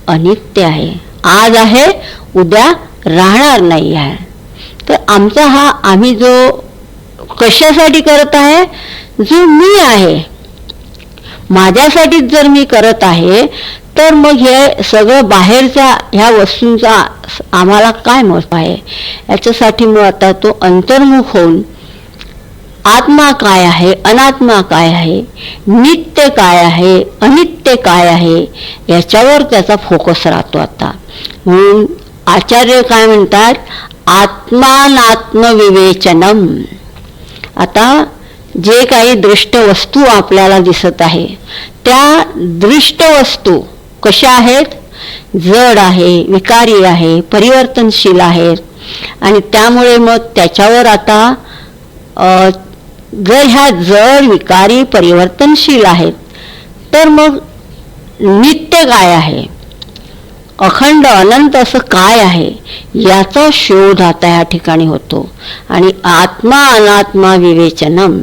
B: अनित्य आहे. आज आहे, उद्या राहणार नाही आहे. तर आमचा हा आम्ही जो कशासाठी करत आहे, जो मी आहे माझ्यासाठीच जर मी करत आहे तर मग हे सगळं बाहेरच्या ह्या वस्तूंचा आम्हाला काय महत्व आहे. याच्यासाठी मग आता तो अंतर्मुख होऊन आत्मा काय आहे, अनात्मा काय आहे, नित्य काय आहे, अनित्य काय आहे, याच्यावर त्याचा फोकस राहतो आता. म्हणून आचार्य काय म्हणतात, आत्मानात्मविवेचनम. आता जे काही दृष्ट वस्तू आपल्याला दिसत आहे, त्या दृष्ट वस्तू कशा आहेत, जड आहे, विकारी आहे, परिवर्तनशील आहेत. आणि त्यामुळे मग त्याच्यावर आता जर ह्या जड, विकारी, परिवर्तनशील आहेत, तर मग नित्य काय आहे, अखंड अनंत असं काय आहे, याचा शोध आता या ठिकाणी होतो. आणि आत्मा अनात्मा विवेचनम,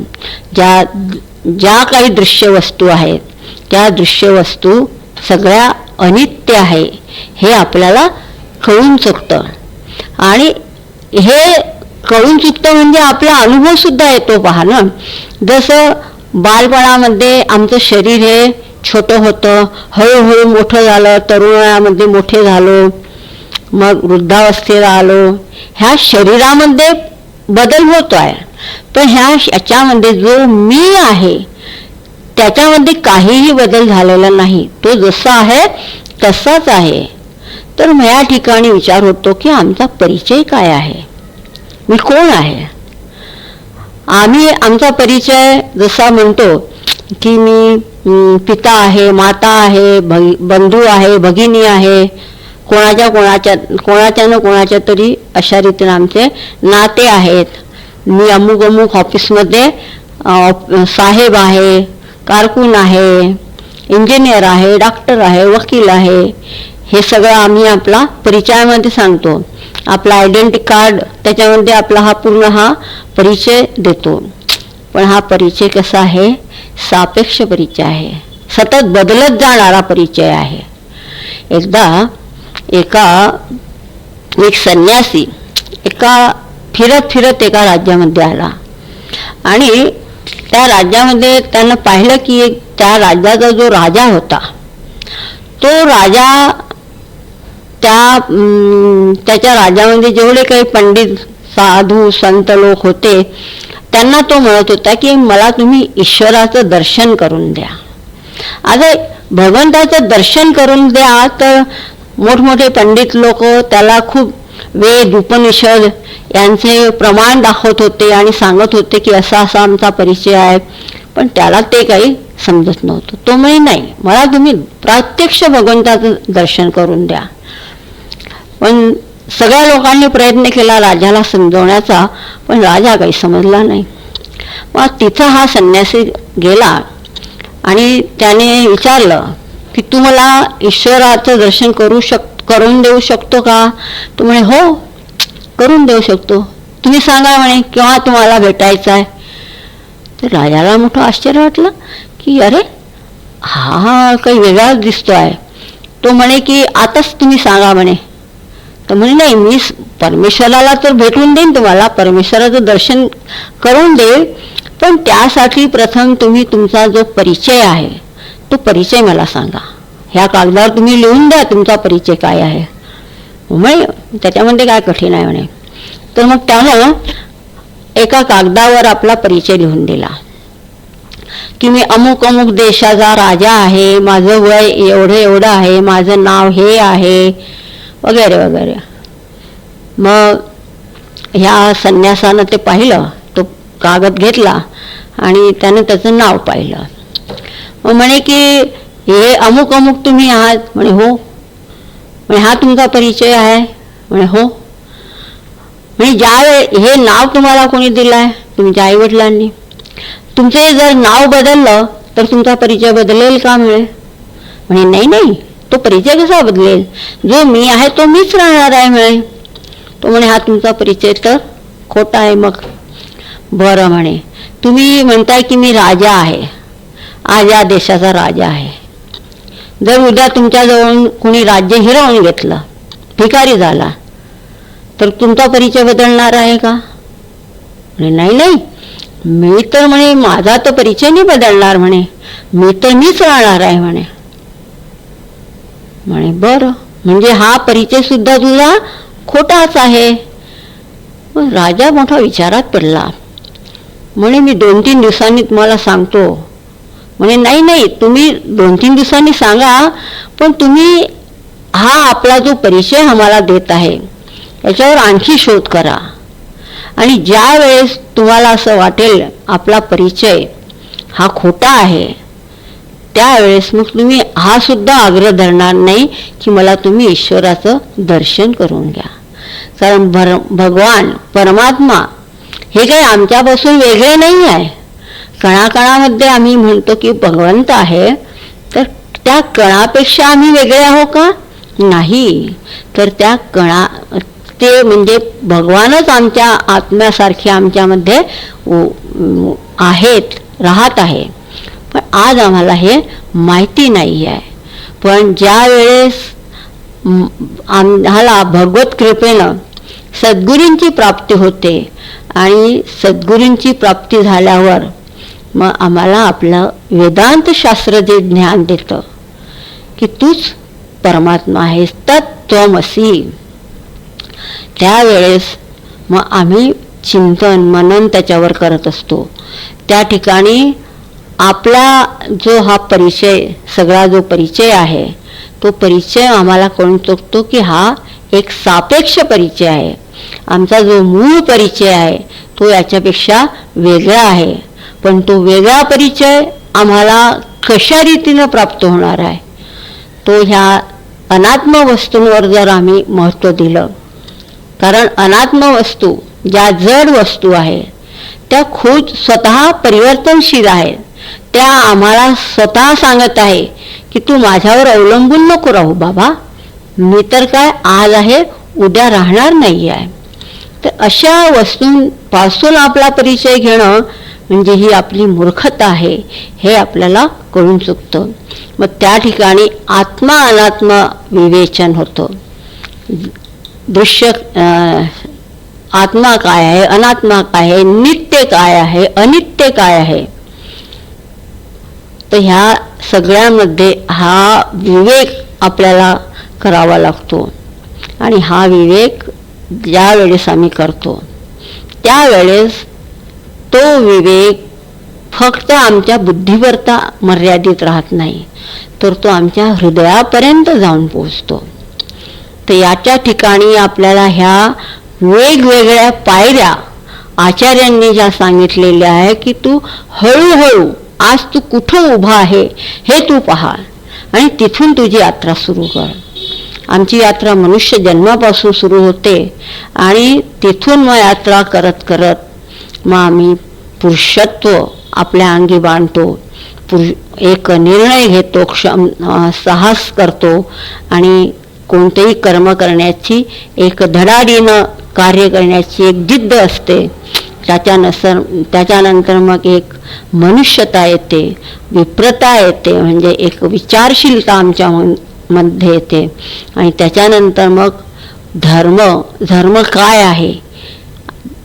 B: ज्या काही दृश्य वस्तू आहेत त्या दृश्य वस्तू सगळ्या अनित्य आहे हे आपल्याला कळून चुकतं. आणि हे कळून चुकतं म्हणजे आपला अनुभव सुद्धा येतो. पहा ना, जसं बालपणामध्ये आमचं शरीर हे छोटं होतं, हळूहळू मोठं झालं, तरुणामध्ये मोठे झालो, मग वृद्धावस्थेला आलो, ह्या शरीरामध्ये बदल होतो आहे. पण ह्याच्यामध्ये जो मी आहे त्याच्यामध्ये काहीही बदल झालेला नाही, तो जसा आहे तसाच आहे. तर मग या ठिकाणी विचार होतो की आमचा परिचय काय आहे, मी कोण आहे. आम्ही आमचा परिचय जसा म्हणतो की मी पिता आहे, माता आहे, बंधू आहे, भगिनी आहे, कोणाच्या तरी अशा रीतीने आमचे नाते आहेत. मी अमुक अमुक ऑफिसमध्ये साहेब आहे, कारकून आहे, इंजिनियर आहे, डॉक्टर आहे, वकील आहे, हे सगळं आम्ही आपला परिचयामध्ये सांगतो. आपला आयडेंटिटी कार्ड त्याच्यामध्ये आपला हा पूर्ण हा परिचय देतो. पण हा परिचय कसा आहे, सापेक्ष परिचय आहे, सतत बदलत जाणारा परिचय आहे. एकदा एक संन्यासी फिरत एका राज्यामध्ये आला, आणि त्या राज्यामध्ये त्यानं पाहिलं की त्या राज्याचा जो राजा होता, तो राजा त्याच्या राज्यामध्ये जेवढे काही पंडित, साधू, संत लोक होते, त्यांना तो म्हणत होता की मला तुम्ही ईश्वराचं दर्शन करून द्या. आता भगवंताचं दर्शन करून द्या, तर मोठमोठे पंडित लोक त्याला खूप वेद उपनिषद यांचे प्रमाण दाखवत होते आणि सांगत होते की असा असा आमचा परिचय आहे, पण त्याला ते काही समजत नव्हतं. तो म्हणे नाही, मला तुम्ही प्रत्यक्ष भगवंताचं दर्शन करून द्या. पण सगळ्या लोकांनी प्रयत्न केला राजाला समजवण्याचा, पण राजा काही समजला नाही. मग तिथं हा संन्यासी गेला आणि त्याने विचारलं की तू मला ईश्वराचं दर्शन करून देऊ शकतो का? तो म्हणे हो, करून देऊ शकतो. तुम्ही सांगा म्हणे केव्हा तुम्हाला भेटायचं आहे. तर राजाला मोठं आश्चर्य वाटलं की अरे हा काही वेगळाच दिसतो आहे. तो म्हणे की आताच तुम्ही सांगा म्हणे. तर म्हणे नाही, मी परमेश्वराला तर भेटून देईन तुम्हाला, परमेश्वराचं दर्शन करून देईल, पण त्यासाठी प्रथम तुम्ही तुमचा जो परिचय आहे तो परिचय मला सांगा. ह्या कागदावर तुम्ही लिहून द्या तुमचा परिचय काय आहे. म्हणे त्याच्यामध्ये काय कठीण आहे म्हणे. तर मग त्यानं एका कागदावर आपला परिचय लिहून दिला की मी अमुक अमुक देशाचा राजा आहे, माझं वय एवढं एवढं आहे, माझं नाव हे आहे, वगैरे वगैरे. मग ह्या संन्यासानं ते पाहिलं, तो कागद घेतला आणि त्यानं त्याचं नाव पाहिलं. मग म्हणे की हे अमुक अमुक तुम्ही आहात. म्हणे हो. म्हणे हा तुमचा परिचय आहे. म्हणे हो. म्हणजे ज्या हे नाव तुम्हाला कोणी दिलं आहे? तुमच्या आईवडिलांनी. तुमचे जर नाव बदललं तर तुमचा परिचय बदलेल का? म्हणे नाही नाही, तो परिचय कसा बदलेल, जो मी आहे तो मीच राहणार आहे म्हणे. तो म्हणे हा तुमचा परिचय तर खोटा आहे. मग बरं म्हणे, तुम्ही म्हणताय की मी राजा आहे, आज या देशाचा राजा आहे. जर उद्या तुमच्याजवळून कोणी राज्य हिरावून घेतलं, भिकारी झाला, तर तुमचा परिचय बदलणार आहे का? म्हणे नाही नाही, मी तर म्हणे माझा तर परिचय नाही बदलणार म्हणे, मी तर मीच राहणार आहे म्हणे. म्हणे बरं, म्हणजे हा परिचय सुद्धा तुझा खोटाच आहे. मग राजा मोठा विचारात पडला. म्हणे मी 2-3 दिवसांनी तुम्हाला सांगतो. म्हणे नाही नाही, तुम्ही 2-3 दिवसांनी सांगा, पण तुम्ही हा आपला जो परिचय आम्हाला देत आहे याच्यावर आणखी शोध करा, आणि ज्या वेळेस तुम्हाला असं वाटेल आपला परिचय हा खोटा आहे, त्यावेळेस मग तुम्ही हा सुद्धा आग्रह धरणार नाही की मला तुम्ही ईश्वराचं दर्शन करून घ्या. कारण भगवान परमात्मा हे काही आमच्यापासून वेगळे नाही आहे. कणाकणामध्ये आम्ही म्हणतो की भगवंत आहे, तर त्या कणापेक्षा आम्ही वेगळे आहो का? नाही. तर त्या कणा ते म्हणजे भगवानच आमच्या आत्म्यासारखे आमच्यामध्ये आहेत, राहत आहे. पण आज आम्हाला हे माहिती नाही आहे. पण ज्या वेळेस आम्हाला भगवत कृपेनं सद्गुरूंची प्राप्ती होते, आणि सद्गुरूंची प्राप्ती झाल्यावर मग आम्हाला आपलं वेदांत शास्त्र जे ज्ञान देतं की तूच परमात्मा आहेस, तत्त्वमसी, त्यावेळेस मग आम्ही चिंतन मनन त्याच्यावर करत असतो. त्या ठिकाणी आपला जो हा परिचय, सगळा जो परिचय आहे, तो परिचय आम्हाला कळून चुकतो की हा एक सापेक्ष परिचय आहे. आमचा जो मूळ परिचय आहे तो याच्यापेक्षा वेगळा आहे. पण तो वेगळा परिचय आम्हाला कशा रीतीनं प्राप्त होणार आहे, तो ह्या अनात्म वस्तूंवर जर आम्ही महत्त्व दिलं. कारण अनात्म वस्तू ज्या जड वस्तू आहे त्या खुद स्वतः परिवर्तनशील आहेत. त्या आम्हाला स्वतः सांगत आहे की तू माझ्यावर अवलंबून नको राहू बाबा, मी तर काय आज आहे उद्या राहणार नाही आहे. तर अशा वस्तूंपासून आपला परिचय घेणं म्हणजे ही आपली मूर्खता आहे, हे आपल्याला कळून चुकतं. मग त्या ठिकाणी आत्मा अनात्म विवेचन होतं. दृश्य आत्मा काय आहे, अनात्मा काय आहे, नित्य काय आहे, अनित्य काय आहे, तर ह्या सगळ्यामध्ये हा विवेक आपल्याला करावा लागतो. आणि हा विवेक ज्या वेळेस आम्ही करतो त्यावेळेस तो विवेक फक्त आमच्या बुद्धीवरता मर्यादित राहत नाही, तर तो आमच्या हृदयापर्यंत जाऊन पोहोचतो. तर याच्या ठिकाणी आपल्याला ह्या वेगवेगळ्या पायऱ्या आचार्यांनी ज्या सांगितलेल्या आहे की तू हळूहळू आज तू कुठं उभा आहे हे तू पहा आणि तिथून तुझी यात्रा सुरू कर. आमची यात्रा मनुष्य जन्मापासून सुरू होते आणि तिथून मग यात्रा करत करत मग आम्ही पुरुषत्व आपल्या अंगी बांधतो, एक निर्णय घेतो, साहस करतो आणि कोणतेही कर्म करण्याची एक धडाडीनं कार्य करण्याची एक जिद्द असते. त्याच्यानंतर मग एक मनुष्यता येते, विप्रता येते, म्हणजे एक विचारशीलता आमच्या मध्ये येते. आणि त्याच्यानंतर मग धर्म काय आहे,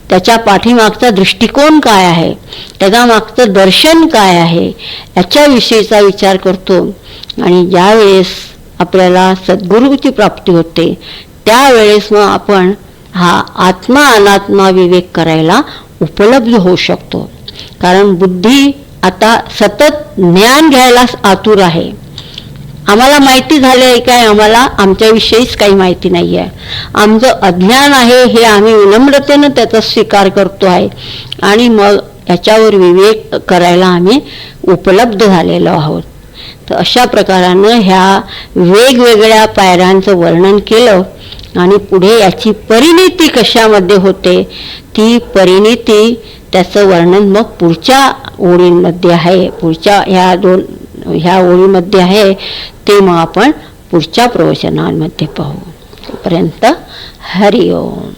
B: त्याच्या पाठीमागचा दृष्टिकोन काय आहे, त्याच्या मागचं दर्शन काय आहे याच्याविषयीचा विचार करतो. आणि ज्यावेळेस आपल्याला सद्गुरूची प्राप्ती होते त्यावेळेस मग आपण हा आत्मा अनात्मा विवेक करायला उपलब्ध होऊ शकतो. कारण बुद्धी आता सतत ज्ञान घ्यायला आतुर आहे. आम्हाला माहिती झालं आहे काय, आम्हाला आमच्याविषयीच काही माहिती नाही आहे, आमचं अज्ञान आहे हे आम्ही विनम्रतेनं त्याचा स्वीकार करतो आहे आणि मग याच्यावर विवेक करायला आम्ही उपलब्ध झालेलो आहोत. तर अशा प्रकारानं ह्या वेगवेगळ्या पायऱ्यांचं वर्णन केलं आणि पुढे याची परिणिती कशामध्ये होते ती परिणिती त्याचं वर्णन मग पुढच्या ओळींमध्ये आहे, पुढच्या ह्या ओळीमध्ये आहे. ते मग आपण पुढच्या प्रवचनांमध्ये पाहू. तोपर्यंत हरिओम.